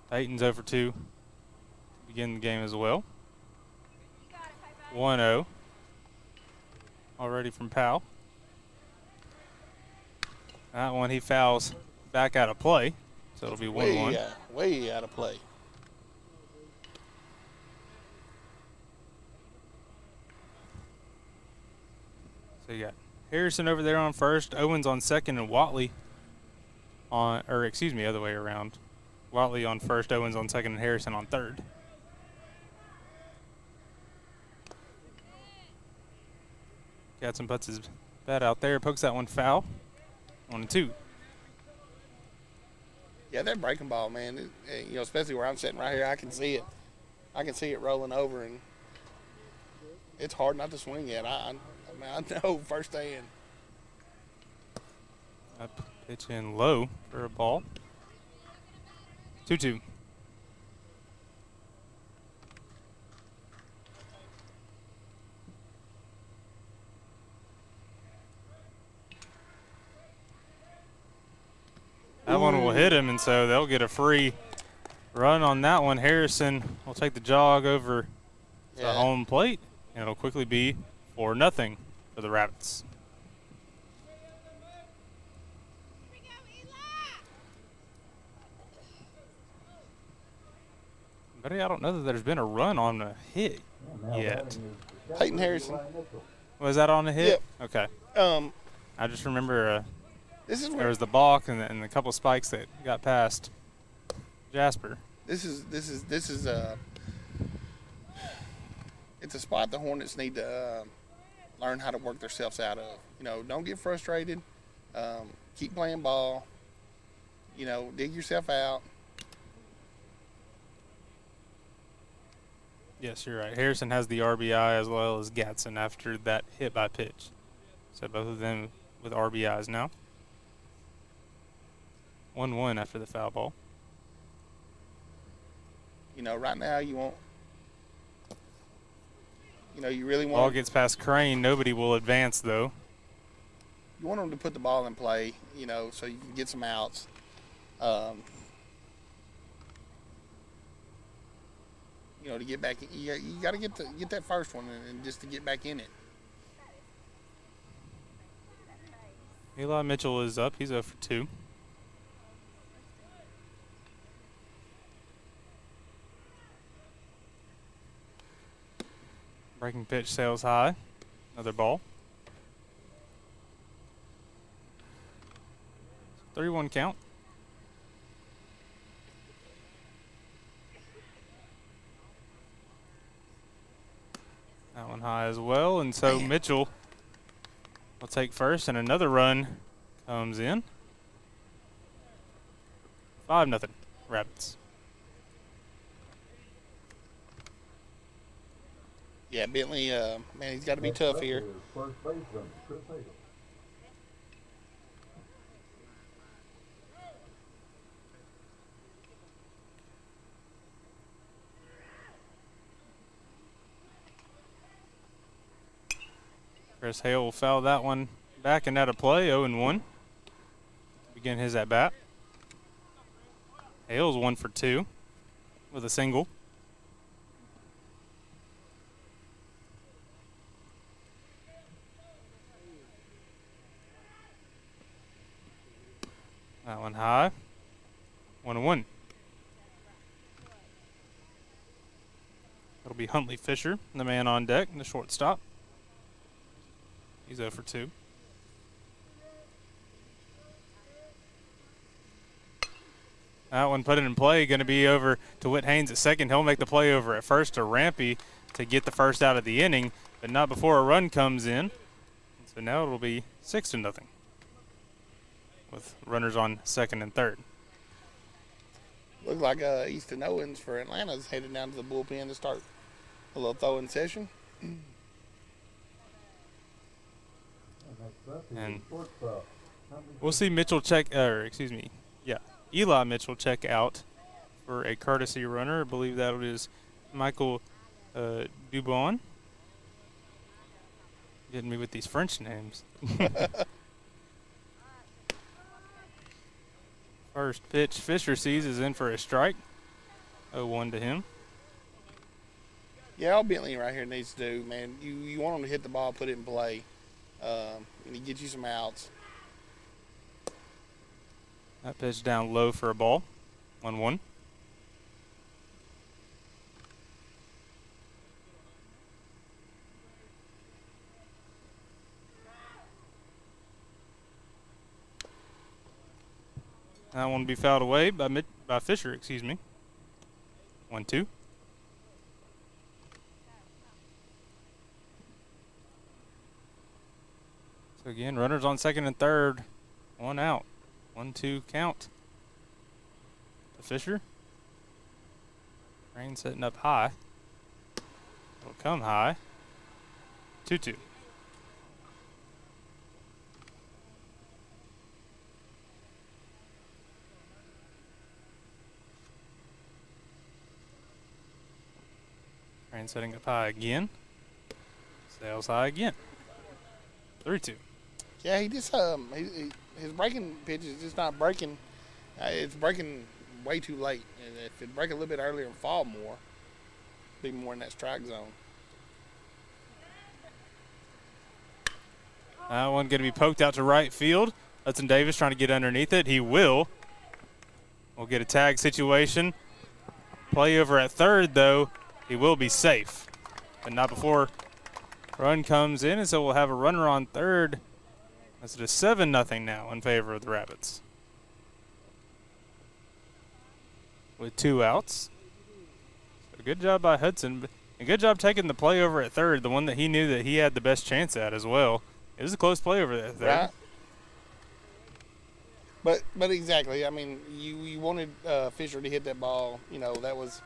Peyton's 0-for-2 to begin the game as well. 1-0 already from Powell. That one he fouls back out of play, so it'll be 1-1. Way out of play. So you got Harrison over there on first, Owens on second, and Watley on, or excuse me, other way around. Watley on first, Owens on second, and Harrison on third. Gatson puts his bat out there, pokes that one foul. 1-2. Yeah, that breaking ball, man. Especially where I'm sitting right here, I can see it. I can see it rolling over, and it's hard not to swing at. I know firsthand. That pitch in low for a ball. 2-2. That one will hit him, and so they'll get a free run on that one. Harrison will take the jog over to home plate, and it'll quickly be 4-0 for the Rabbits. Buddy, I don't know that there's been a run on a hit yet. Peyton Harrison. Was that on the hit? Yep. Okay. I just remember this is there was the balk and a couple spikes that got past Jasper. This is it's a spot the Hornets need to learn how to work themselves out of. You know, don't get frustrated. Keep playing ball. You know, dig yourself out. Yes, you're right. Harrison has the RBI as well as Gatson after that hit by pitch. So both of them with RBIs now. 1-1 after the foul ball. You know, right now you want, you know, you really want. Ball gets past Crane. Nobody will advance, though. You want them to put the ball in play, you know, so you can get some outs. You know, to get back, you got to get that first one and just to get back in it. Eli Mitchell is up. He's 0 for 2. Breaking pitch sails high. Another ball. 3-1 count. That one high as well, and so Mitchell will take first, and another run comes in. 5-0 Rabbits. Yeah, Bentley, man, he's got to be tough here. First baseman, Chris Hale. Chris Hale will foul that one back and out of play, 0-1. Begin his at bat. Hale's 1 for 2 with a single. That one high. 1-1. It'll be Huntley Fisher, the man on deck, the shortstop. He's 0 for 2. That one put it in play. Going to be over to Whit Haynes at second. He'll make the play over at first to Rampy to get the first out of the inning, but not before a run comes in. So now it'll be 6-0 with runners on second and third. Looks like Easton Owens for Atlanta's headed down to the bullpen to start a little throwing session. And we'll see Mitchell Eli Mitchell check out for a courtesy runner. I believe that is Michael Dubon. Getting me with these French names. First pitch Fisher sees is in for a strike. 0-1 to him. Yeah, all Bentley right here needs to do, man. You want him to hit the ball, put it in play. And he gets you some outs. That pitch down low for a ball. 1-1. That one will be fouled away by Fisher, excuse me. 1-2. So again, runners on second and third. 1 out. 1-2 count. To Fisher. Rain setting up high. It'll come high. 2-2. Rain setting up high again. Sails high again. 3-2. Yeah, he just his breaking pitch is just not breaking. It's breaking way too late. And if it break a little bit earlier and fall more, be more in that strike zone. That one going to be poked out to right field. Hudson Davis trying to get underneath it. He will. We'll get a tag situation. Play over at third, though. He will be safe. but not before run comes in, and so we'll have a runner on third. That's it is 7-0 now in favor of the Rabbits. With 2 outs. So good job by Hudson. A good job taking the play over at third, the one that he knew that he had the best chance at as well. It was a close play over there. Right. But exactly. I mean, you wanted Fisher to hit that ball. You know, that was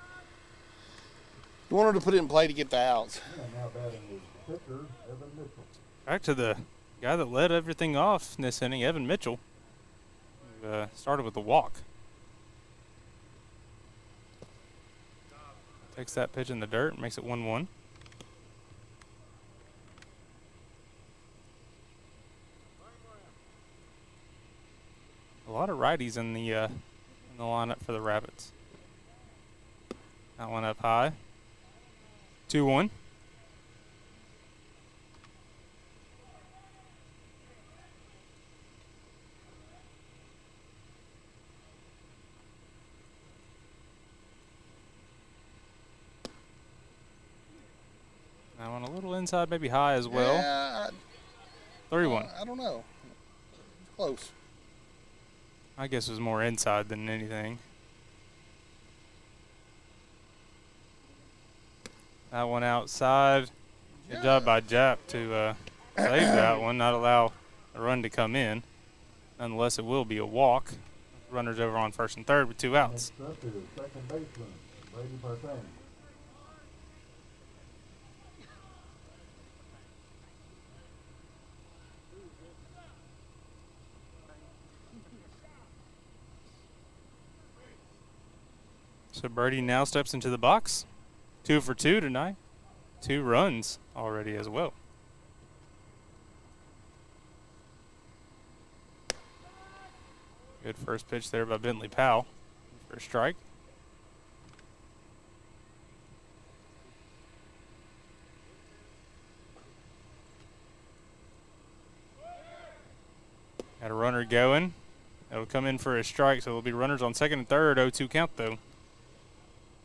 you wanted to put it in play to get the outs. Now batting is pitcher Evan Mitchell. Back to the guy that led everything off in this inning, Evan Mitchell. Who, started with a walk. Takes that pitch in the dirt, makes it 1-1. A lot of righties in the lineup for the Rabbits. That one up high. 2-1. That one a little inside, maybe high as well. Yeah, 3-1. I don't know. It's close. I guess it was more inside than anything. That one outside. Good job by Jap to save that one, not allow a run to come in. Nonetheless, it will be a walk. Runners over on first and third with 2 outs. Next up is second baseman Brady Partain. So Brady now steps into the box. 2 for 2 tonight. 2 runs already as well. Good first pitch there by Bentley Powell for a strike. Got a runner going. That'll come in for a strike, so there'll be runners on second and third. 0-2 count though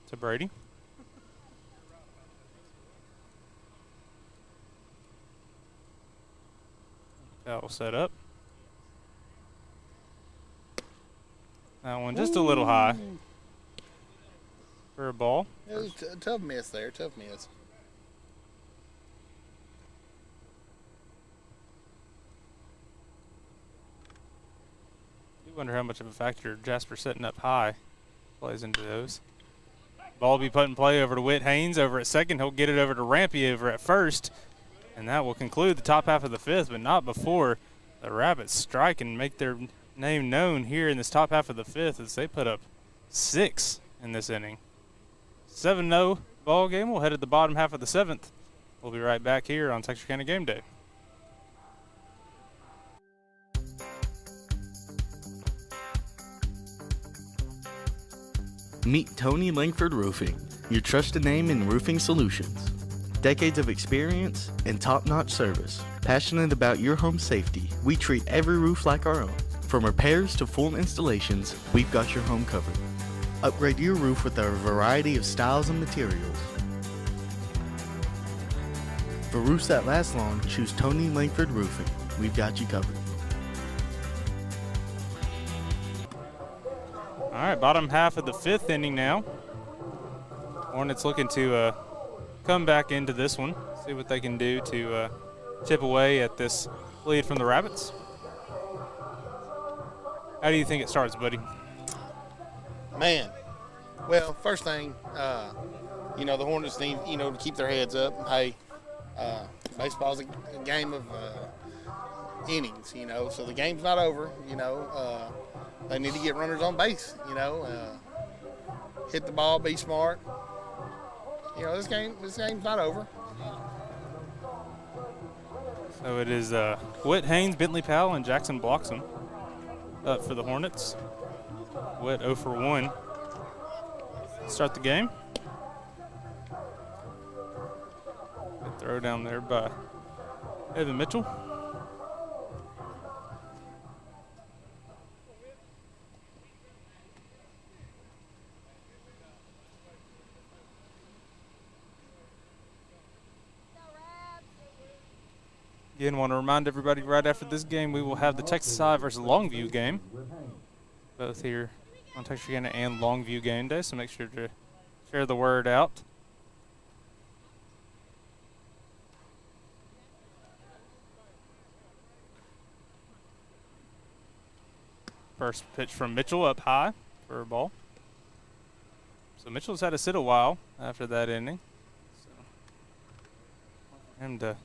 to Brady. That'll set up. That one just a little high for a ball. It was a tough miss there, tough miss. You wonder how much of a factor Jasper setting up high plays into those. Ball will be put in play over to Whit Haynes over at second. He'll get it over to Rampy over at first. And that will conclude the top half of the fifth, but not before the Rabbits strike and make their name known here in this top half of the fifth as they put up 6 in this inning. 7-0 ball game. We'll head to the bottom half of the seventh. We'll be right back here on Texarkana Game Day. Meet Tony Langford Roofing, your trusted name in roofing solutions. Decades of experience and top-notch service. Passionate about your home safety, we treat every roof like our own. From repairs to full installations, we've got your home covered. Upgrade your roof with our variety of styles and materials. For roofs that last long, choose Tony Langford Roofing. We've got you covered. All right, bottom half of the fifth inning now. Hornets looking to come back into this one, see what they can do to chip away at this lead from the Rabbits. How do you think it starts, buddy? Man, well, first thing, the Hornets need, to keep their heads up. Hey, baseball's a game of innings, so the game's not over, They need to get runners on base, hit the ball, be smart. This game's not over. So it is Whit Haynes, Bentley Powell, and Jackson Bloxham up for the Hornets. Whit 0 for 1. Start the game. Good throw down there by Evan Mitchell. Again, want to remind everybody right after this game we will have the Texas High versus Longview game, both here on Texarkana and Longview game day, so make sure to share the word out. First pitch from Mitchell up high for a ball. So Mitchell's had to sit a while after that inning. So him to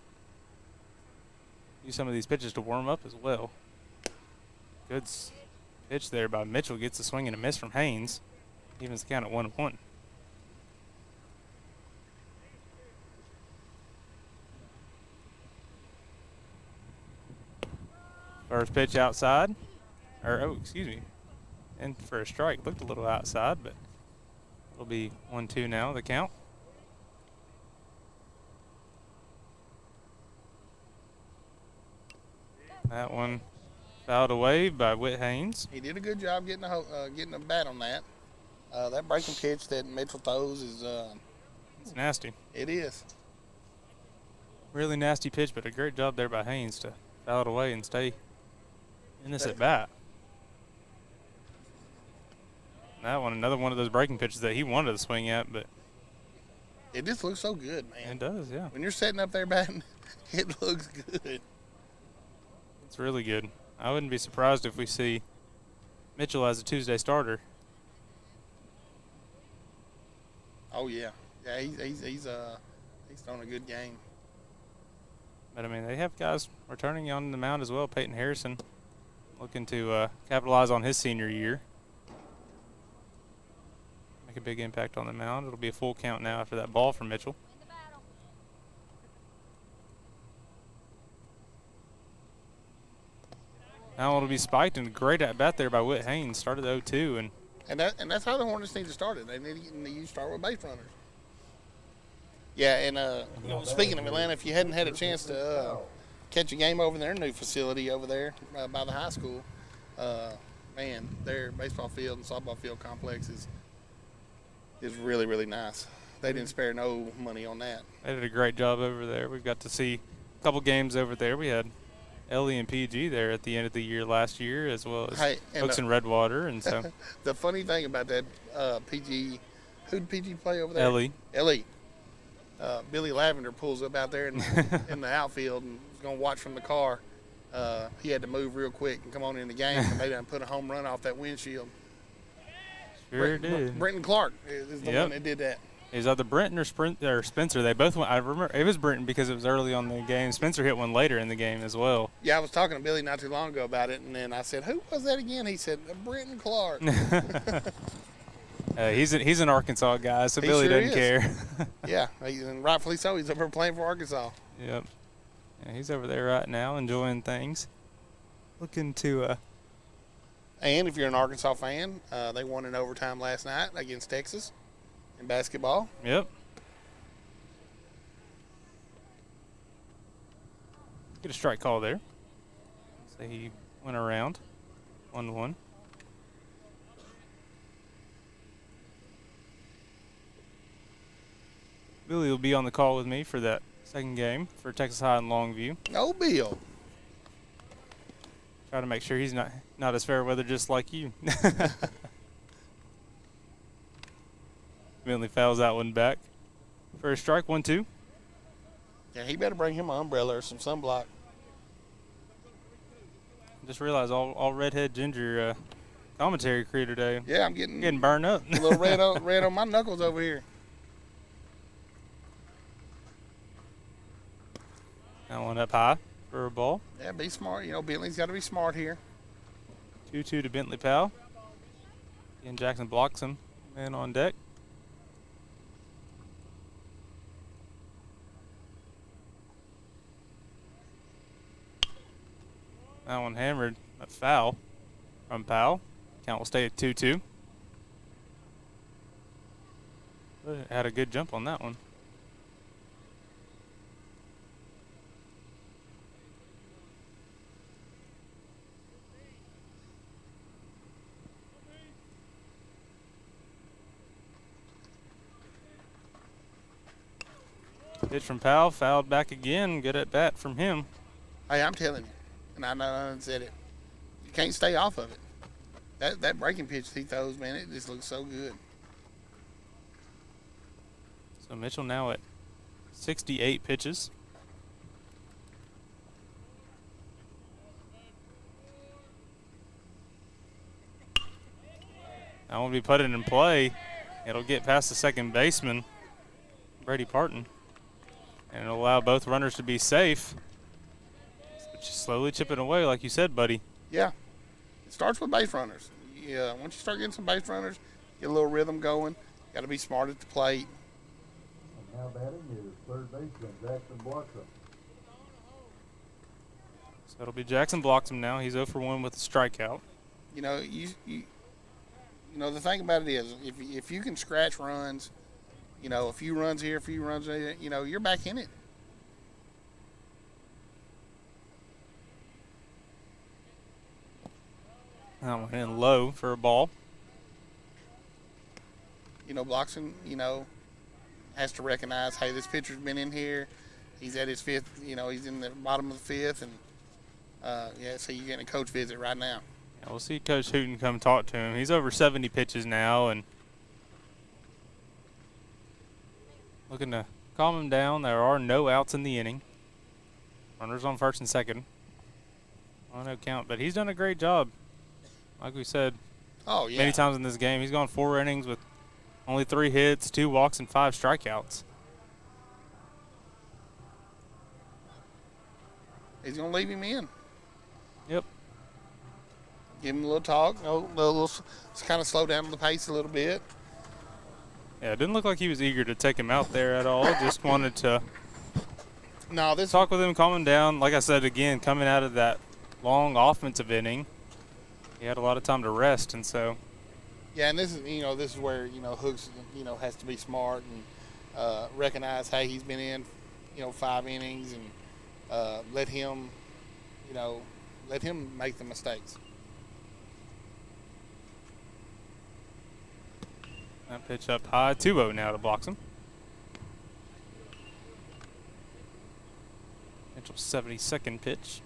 use some of these pitches to warm up as well. Good pitch there by Mitchell. Gets a swing and a miss from Haynes. Evens the count at 1-1. First pitch outside. Excuse me. And for a strike. Looked a little outside, but it'll be 1-2 now, the count. That one fouled away by Whit Haynes. He did a good job getting a bat on that. That breaking pitch that Mitchell throws is it's nasty. It is. Really nasty pitch, but a great job there by Haynes to foul it away and stay in this at bat. That one, another one of those breaking pitches that he wanted to swing at, but it just looks so good, man. It does, yeah. When you're setting up there batting, it looks good. It's really good. I wouldn't be surprised if we see Mitchell as a Tuesday starter. Oh yeah, yeah. He's throwing a good game. But I mean, they have guys returning on the mound as well. Peyton Harrison looking to capitalize on his senior year. Make a big impact on the mound. It'll be a full count now after that ball from Mitchell. Now it'll be spiked, and great at bat there by Whit Haynes. Started 0-2, and that's how the Hornets need to start it. They need to start with base runners. Yeah, and speaking of Atlanta, if you hadn't had a chance to catch a game over in their new facility over there by the high school, man, their baseball field and softball field complex is really, really nice. They didn't spare no money on that. They did a great job over there. We've got to see a couple games over there. We had Ellie and PG there at the end of the year last year, as well as Hooks and Redwater. And so the funny thing about that, PG, who did PG play over there? Ellie. Billy Lavender pulls up out there in the outfield and was going to watch from the car. He had to move real quick and come on in the game, and they done put a home run off that windshield. Sure did. Brenton Clark is the one that did that. It was either Brenton or Spencer. They both went. I remember it was Brenton because it was early on the game. Spencer hit one later in the game as well. Yeah, I was talking to Billy not too long ago about it, and then I said, "Who was that again?" He said, "Brenton Clark." He's an Arkansas guy, so Billy sure doesn't care. Yeah, and rightfully so. He's over playing for Arkansas. Yep. Yeah, he's over there right now enjoying things. Looking to. And if you're an Arkansas fan, they won in overtime last night against Texas in basketball. Yep. Get a strike call there. So he went around 1-1. Billy will be on the call with me for that second game for Texas High and Longview. No, Bill. Try to make sure he's not as fair weather just like you. Bentley fouls that one back. For a strike, 1-2. Yeah, he better bring him an umbrella or some sunblock. Just realized all redhead ginger commentary crew today. Yeah, I'm getting burned up. A little red on my knuckles over here. That one up high for a ball. Yeah, be smart. You know, Bentley's got to be smart here. 2-2 to Bentley Powell. And Jackson blocks him. Man on deck. That one hammered. A foul from Powell. Count will stay at 2-2. Had a good jump on that one. Pitch from Powell, fouled back again. Good at bat from him. Hey, I'm telling you, and I know I said it. You can't stay off of it. That breaking pitch he throws, man, it just looks so good. So Mitchell now at 68 pitches. That won't be put in play. It'll get past the second baseman, Brady Parton, and it'll allow both runners to be safe. But just slowly chipping away, like you said, buddy. Yeah, it starts with base runners. Yeah, once you start getting some base runners, get a little rhythm going. Got to be smart at the plate. And now batting is third baseman Jackson Bloxham. So it'll be Jackson Bloxham now. He's 0 for 1 with a strikeout. You know, you know, the thing about it is, if you can scratch runs, you know, a few runs here, a few runs there, you know, you're back in it. That one in low for a ball. You know, Bloxham, you know, has to recognize, hey, this pitcher's been in here. He's at his fifth, you know, he's in the bottom of the fifth, and, yeah, so you're getting a coach visit right now. Yeah, we'll see Coach Hooten come talk to him. He's over 70 pitches now and looking to calm him down. There are no outs in the inning. Runners on first and second. On no count, but he's done a great job. Like we said many times in this game, he's gone 4 innings with only 3 hits, 2 walks, and 5 strikeouts. He's going to leave him in. Yep. Give him a little talk, kind of slow down the pace a little bit. Yeah, it didn't look like he was eager to take him out there at all. Just wanted to talk with him, calm him down. Like I said, again, coming out of that long offensive inning, he had a lot of time to rest, and so. Yeah, and this is where, Hooks, has to be smart and recognize, hey, he's been in, 5 innings, and let him make the mistakes. That pitch up high, 2-0 now to Bloxham. Mitchell's 72nd pitch.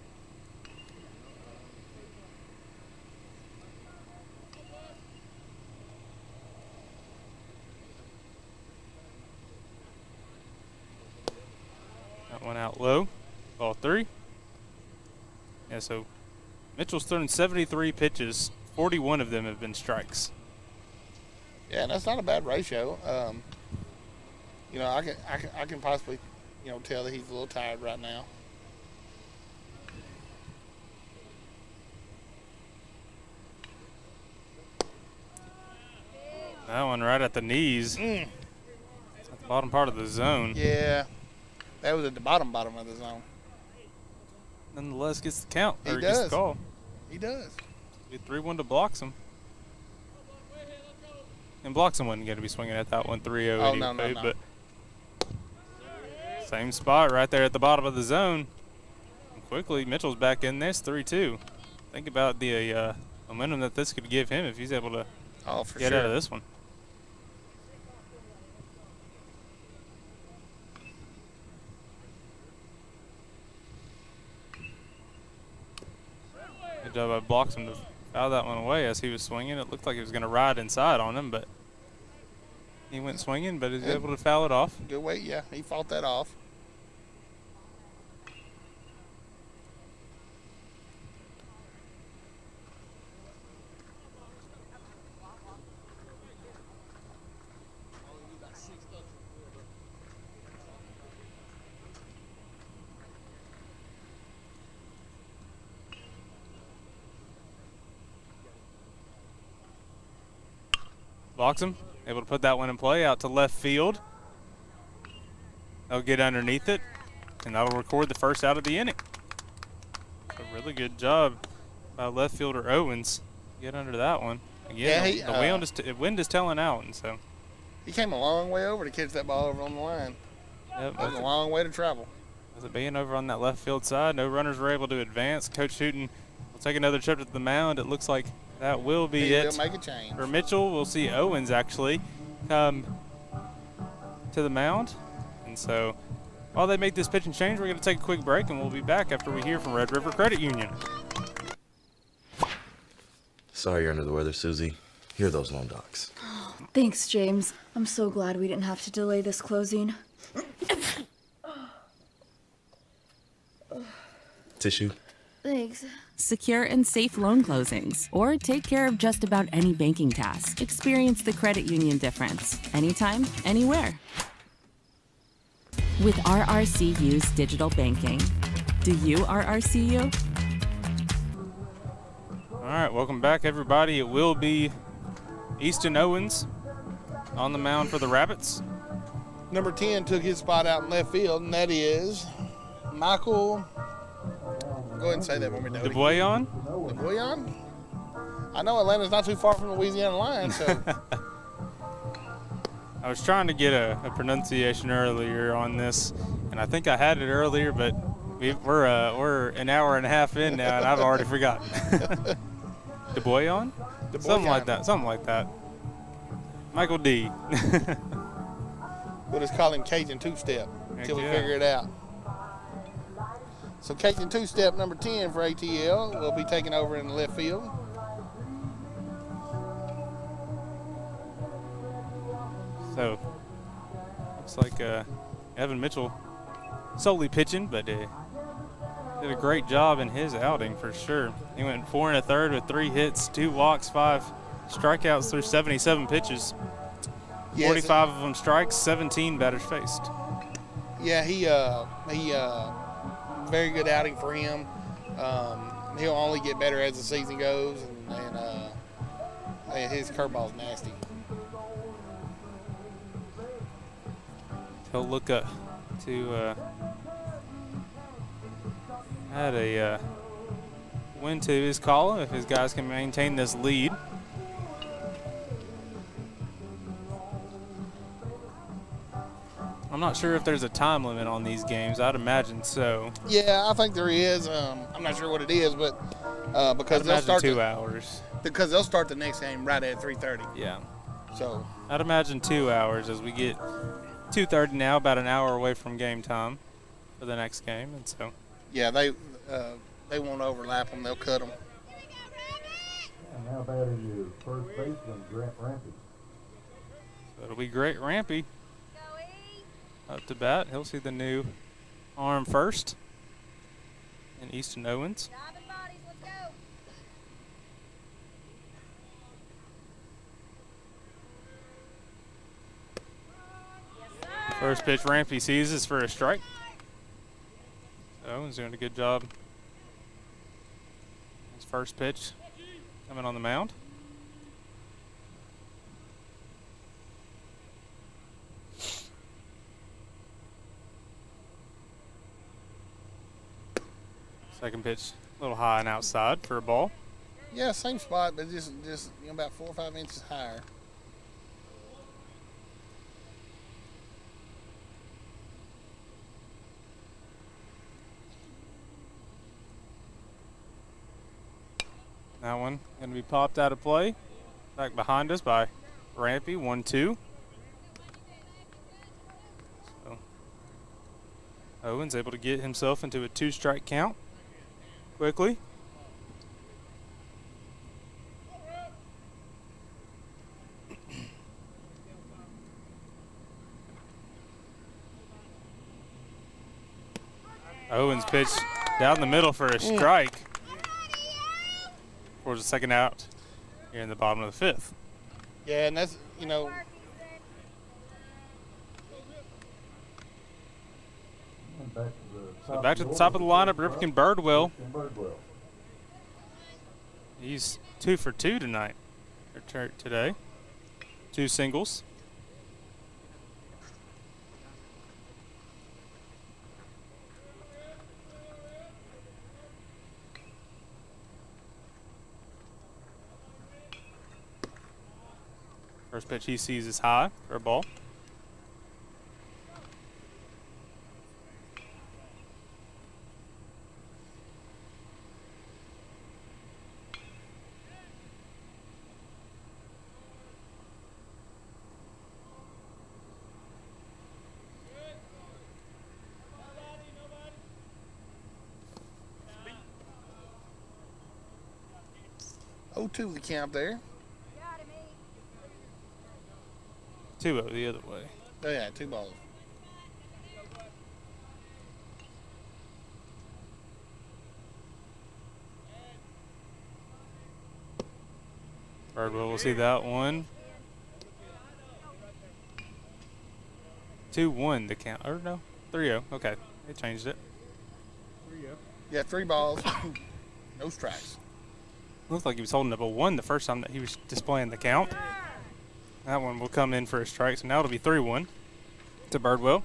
That one out low, ball 3. Yeah, so Mitchell's thrown 73 pitches, 41 of them have been strikes. Yeah, and that's not a bad ratio. I can possibly, tell that he's a little tired right now. That one right at the knees. It's at the bottom part of the zone. Yeah, that was at the bottom of the zone. Nonetheless, gets the count. He or does. Gets the call. He does. Get 3-1 to Bloxham. And Bloxham wasn't going to be swinging at that one 3-0 Oh, anyway, no. but same spot right there at the bottom of the zone. And quickly, Mitchell's back in this 3-2. Think about the momentum that this could give him if he's able to get out of this one. Good job by Bloxham to foul that one away as he was swinging. It looked like he was going to ride inside on him, but he went swinging, but he was able to foul it off. Good weight, yeah. He fought that off. Bloxham able to put that one in play out to left field. They'll get underneath it, and that'll record the first out of the inning. A really good job by left fielder Owens. Get under that one. Again, the wind is telling out, and so. He came a long way over to catch that ball over on the line. Yep, that was a long way to travel. With it being over on that left field side, no runners were able to advance. Coach Hooten will take another trip to the mound. It looks like that will be it. He'll make a change. For Mitchell, we'll see Owens actually come to the mound. And so While they make this pitch and change, we're going to take a quick break, and we'll be back after we hear from Red River Credit Union. Sorry you're under the weather, Susie. Here are those loan docs. Thanks, James. I'm so glad we didn't have to delay this closing. Tissue? Thanks. Secure and safe loan closings, or take care of just about any banking task. Experience the credit union difference. Anytime, anywhere. With RRCU's digital banking. Do you RRCU? All right, welcome back, everybody. It will be Easton Owens on the mound for the Rabbits. Number 10 took his spot out in left field, and that is Michael. Go ahead and say that for me, Dodie. DeBoyan? DeBoyan? I know Atlanta's not too far from the Louisiana line, so. I was trying to get a pronunciation earlier on this, and I think I had it earlier, but we're an hour and a half in now, and I've already forgotten. DeBoyan? Something like that. Michael D. We'll just call him Cajun Two-Step until we figure it out. So Cajun Two-Step number 10 for ATL will be taking over in the left field. So, looks like Evan Mitchell solely pitching, but did a great job in his outing for sure. He went 4 1/3 with 3 hits, 2 walks, 5 strikeouts through 77 pitches. 45 of them strikes, 17 batters faced. Yeah, he very good outing for him. He'll only get better as the season goes, and his curveball's nasty. He'll look up to add a win to his column if his guys can maintain this lead. I'm not sure if there's a time limit on these games. I'd imagine so. Yeah, I think there is. I'm not sure what it is, but because they'll start 2 hours. Because they'll start the next game right at 3:30. Yeah. So I'd imagine 2 hours as we get 2:30 now, about an hour away from game time for the next game, and so. Yeah, they won't overlap them. They'll cut them. And how bad are you, first baseman Grant Rampy? So it'll be Great Rampy up to bat. He'll see the new arm first. And Easton Owens. First pitch Rampy sees is for a strike. Owens doing a good job. His first pitch coming on the mound. Second pitch a little high and outside for a ball. Yeah, same spot, but just about 4 or 5 inches higher. That one going to be popped out of play. Back behind us by Rampy, 1-2. So Owens able to get himself into a 2-strike count quickly. Owens pitch down the middle for a strike. For the second out here in the bottom of the 5th. Yeah, and that's, back to the top of the lineup, Ripken Birdwell. He's 2 for 2 tonight, or today. 2 singles. First pitch he sees is high for a ball. 0-2 the count there. 2-0 the other way. Oh, yeah, 2 balls. Birdwell will see that one. 2-1 the count. Or no, 3-0. Okay, they changed it. 3-0. Yeah, 3 balls, no strikes. Looked like he was holding up a 1 the first time that he was displaying the count. That one will come in for a strike, so now it'll be 3-1 to Birdwell.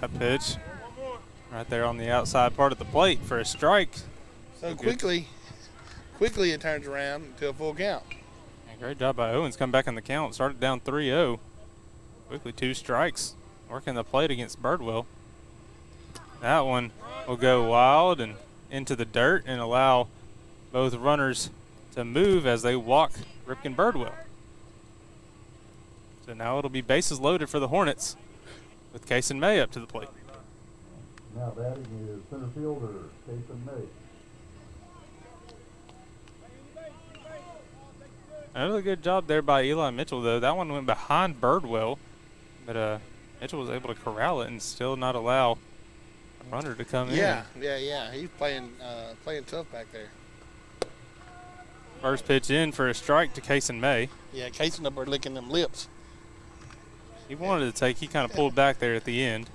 That pitch right there on the outside part of the plate for a strike. So quickly it turns around to a full count. Yeah, great job by Owens. Come back in the count. Started down 3-0. Quickly 2 strikes. Working the plate against Birdwell. That one will go wild and into the dirt and allow both runners to move as they walk Ripken Birdwell. So now it'll be bases loaded for the Hornets with Kason May up to the plate. Now batting is center fielder Kason May. Another good job there by Eli Mitchell, though. That one went behind Birdwell, but Mitchell was able to corral it and still not allow a runner to come in. Yeah. He's playing tough back there. First pitch in for a strike to Kason May. Yeah, Kason up there licking them lips. He wanted to take. He kind of pulled back there at the end.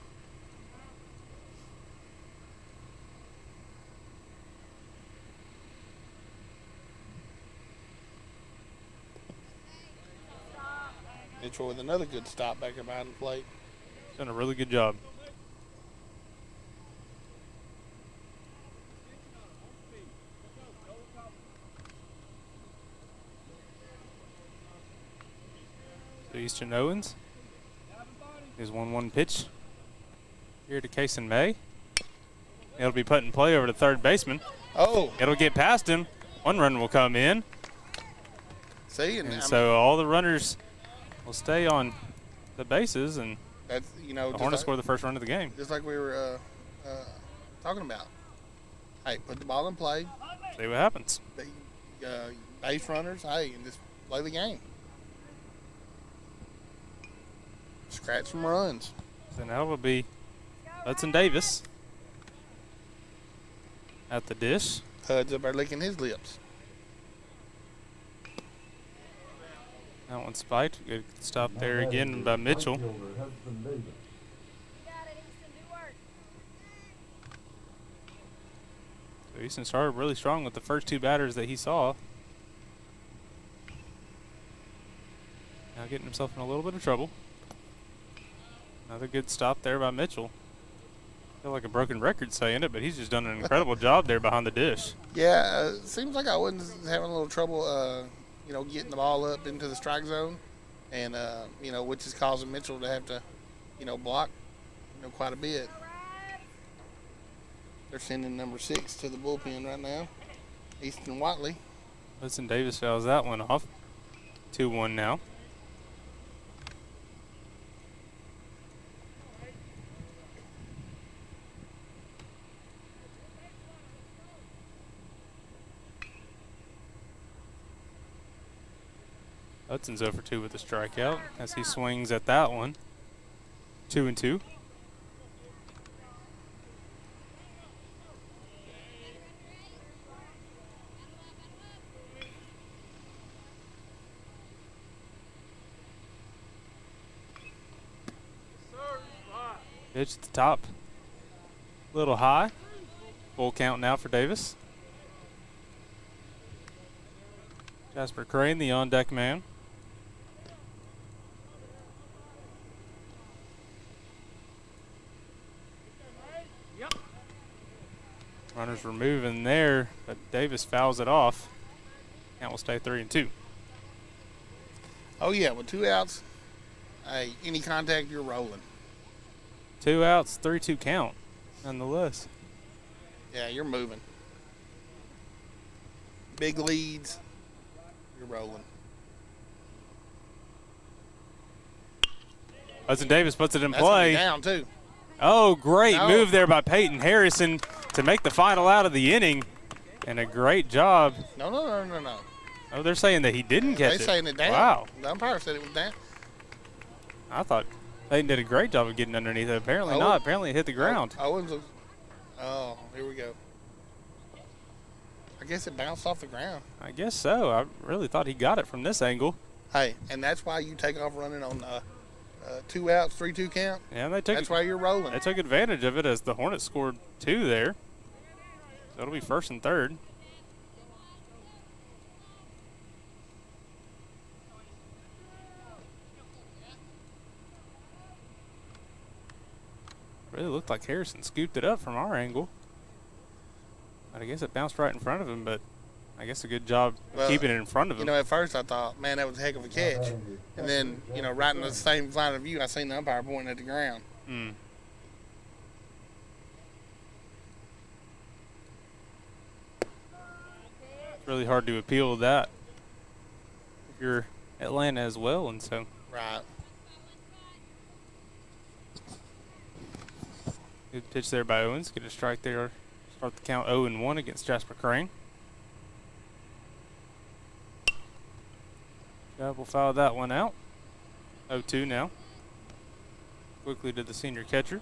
Mitchell with another good stop back there behind the plate. Done a really good job. So Easton Owens. His 1-1 pitch here to Kason May. It'll be put in play over to third baseman. Oh. It'll get past him. One run will come in. See, and so all the runners will stay on the bases, and that's, the Hornets score the first run of the game. Just like we were talking about. Hey, put the ball in play. See what happens. Base runners, hey, and just play the game. Scratch some runs. So now it'll be Hudson Davis at the dish. Hud's up there licking his lips. That one spiked. Good stop there again by Mitchell. So Easton started really strong with the first 2 batters that he saw. Now getting himself in a little bit of trouble. Another good stop there by Mitchell. I feel like a broken record saying it, but he's just done an incredible job there behind the dish. Yeah, seems like I was having a little trouble, getting the ball up into the strike zone, and which is causing Mitchell to have to, block, quite a bit. They're sending number 6 to the bullpen right now, Easton Watley. Hudson Davis fouls that one off. 2-1 now. Hudson's 0-for-2 with a strikeout as he swings at that one. 2-2. Pitch at the top. A little high. Full count now for Davis. Jasper Crane, the on-deck man. Runners were moving there, but Davis fouls it off. Count will stay 3-2. Oh, yeah, with 2 outs, hey, any contact, you're rolling. 2 outs, 3-2 count, nonetheless. Yeah, you're moving. Big leads, you're rolling. Hudson Davis puts it in That's gonna play. be down, too. Oh, great No. move there by Peyton Harrison to make the final out of the inning. And a great job. No. Oh, they're saying that he didn't catch it. They're saying it down. Wow. The umpire said it was down. I thought Peyton did a great job of getting underneath it. Apparently Owen- not. Apparently it hit the ground. Owens was, oh, here we go. I guess it bounced off the ground. I guess so. I really thought he got it from this angle. Hey, and that's why you take off running on 2 outs, 3-2 count. Yeah, that's why you're rolling. They took advantage of it as the Hornets scored 2 there. So it'll be 1st and 3rd. Really looked like Harrison scooped it up from our angle. But I guess it bounced right in front of him, but I guess a good job of keeping it in front of him. You know, at first I thought, man, that was a heck of a catch. And then, you know, right in the same line of view, I seen the umpire pointing at the ground. It's really hard to appeal that if you're Atlanta as well, and so. Right. Good pitch there by Owens. Get a strike there. Start the count 0-1 against Jasper Crane. We'll foul that one out. 0-2 now. Quickly to the senior catcher.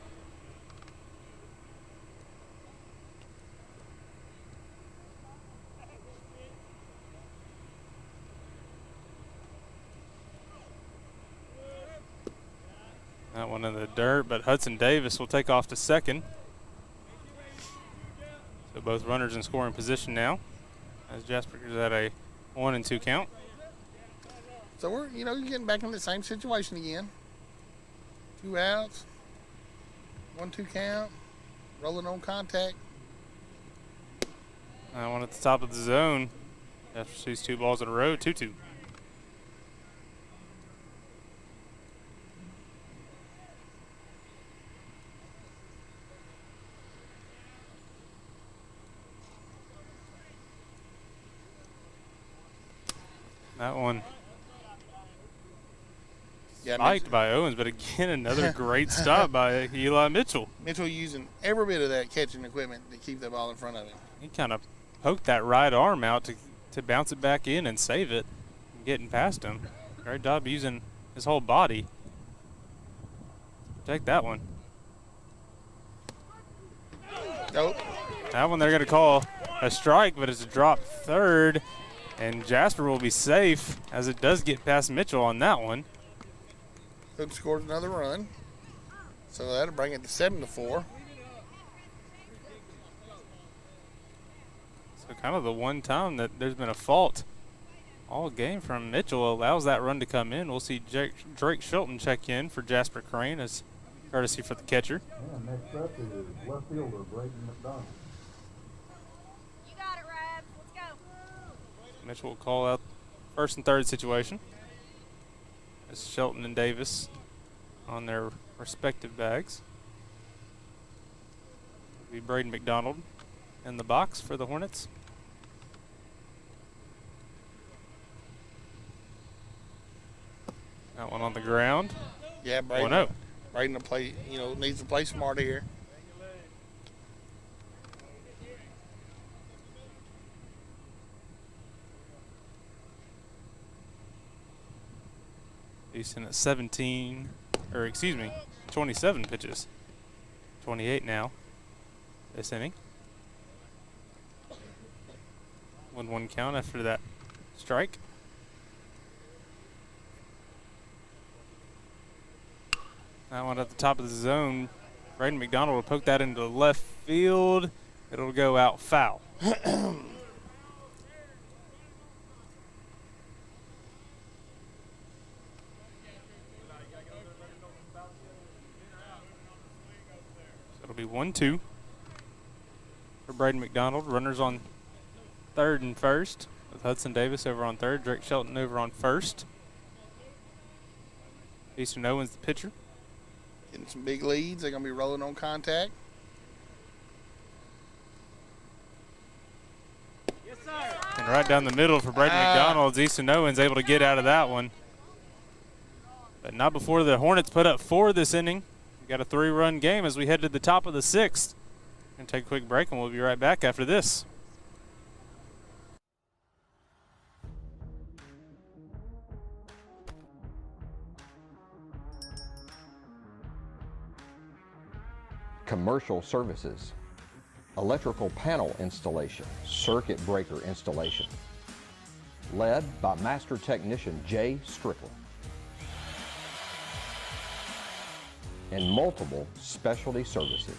That one in the dirt, but Hudson Davis will take off to second. So both runners in scoring position now, as Jasper is at a 1-2 count. So we're, you know, you're getting back in the same situation again. 2 outs, 1-2 count, rolling on contact. That one at the top of the zone. Jasper sees 2 balls in a row, 2-2. That one spiked by Owens, but again, another great stop by Eli Mitchell. Mitchell using every bit of that catching equipment to keep the ball in front of him. He kind of poked that right arm out to bounce it back in and save it, getting past him. Great job using his whole body. Take that one. Nope. That one they're going to call a strike, but it's a drop third. And Jasper will be safe as it does get past Mitchell on that one. Hook scored another run. So that'll bring it to 7-4. So kind of the one time that there's been a fault all game from Mitchell allows that run to come in. We'll see Drake Shilton check in for Jasper Crane as courtesy for the catcher. Yeah, next up is left fielder Braden McDonald. You got it, Rabs. Let's go. Mitchell will call out 1st and 3rd situation. As Shelton and Davis on their respective bags. It'll be Braden McDonald in the box for the Hornets. That one on the ground. Yeah, Braden. 1-0. Braden to play, you know, needs to play smart here. Easton at 27 pitches. 28 now this inning. 1-1 count after that strike. That one at the top of the zone. Braden McDonald will poke that into left field. It'll go out foul. It'll be 1-2 for Braden McDonald. Runners on 3rd and 1st with Hudson Davis over on 3rd, Drake Shelton over on 1st. Easton Owens the pitcher. Getting some big leads. They're going to be rolling on contact. And right down the middle for Braden McDonald. Easton Owens able to get out of that one. but not before the Hornets put up 4 this inning. We got a 3-run game as we head to the top of the 6th. Going to take a quick break, and we'll be right back after this. Commercial services, electrical panel installation, circuit breaker installation, led by Master Technician Jay Strickland, and multiple specialty services.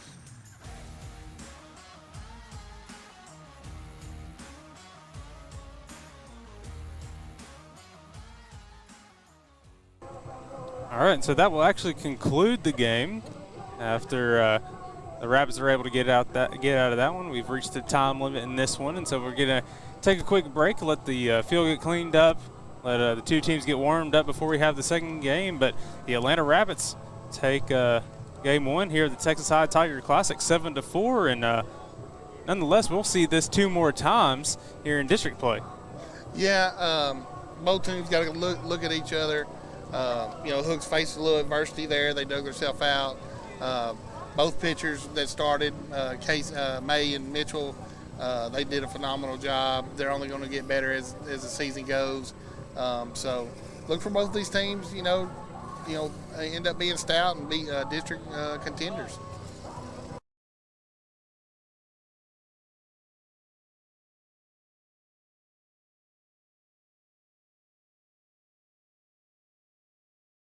All right, so that will actually conclude the game. After the Rapids are able to get out of that one, we've reached the time limit in this one, and so we're gonna take a quick break, let the field get cleaned up, let the 2 teams get warmed up before we have the second game. But the Atlanta Rapids take game 1 here at the Texas High Tiger Classic 7-4, and nonetheless, we'll see this 2 more times here in district play. Yeah, both teams got to look at each other. Hooks faced a little adversity there. They dug themselves out. Both pitchers that started, May and Mitchell, they did a phenomenal job. They're only going to get better as the season goes. So look for both of these teams, end up being stout and be district contenders.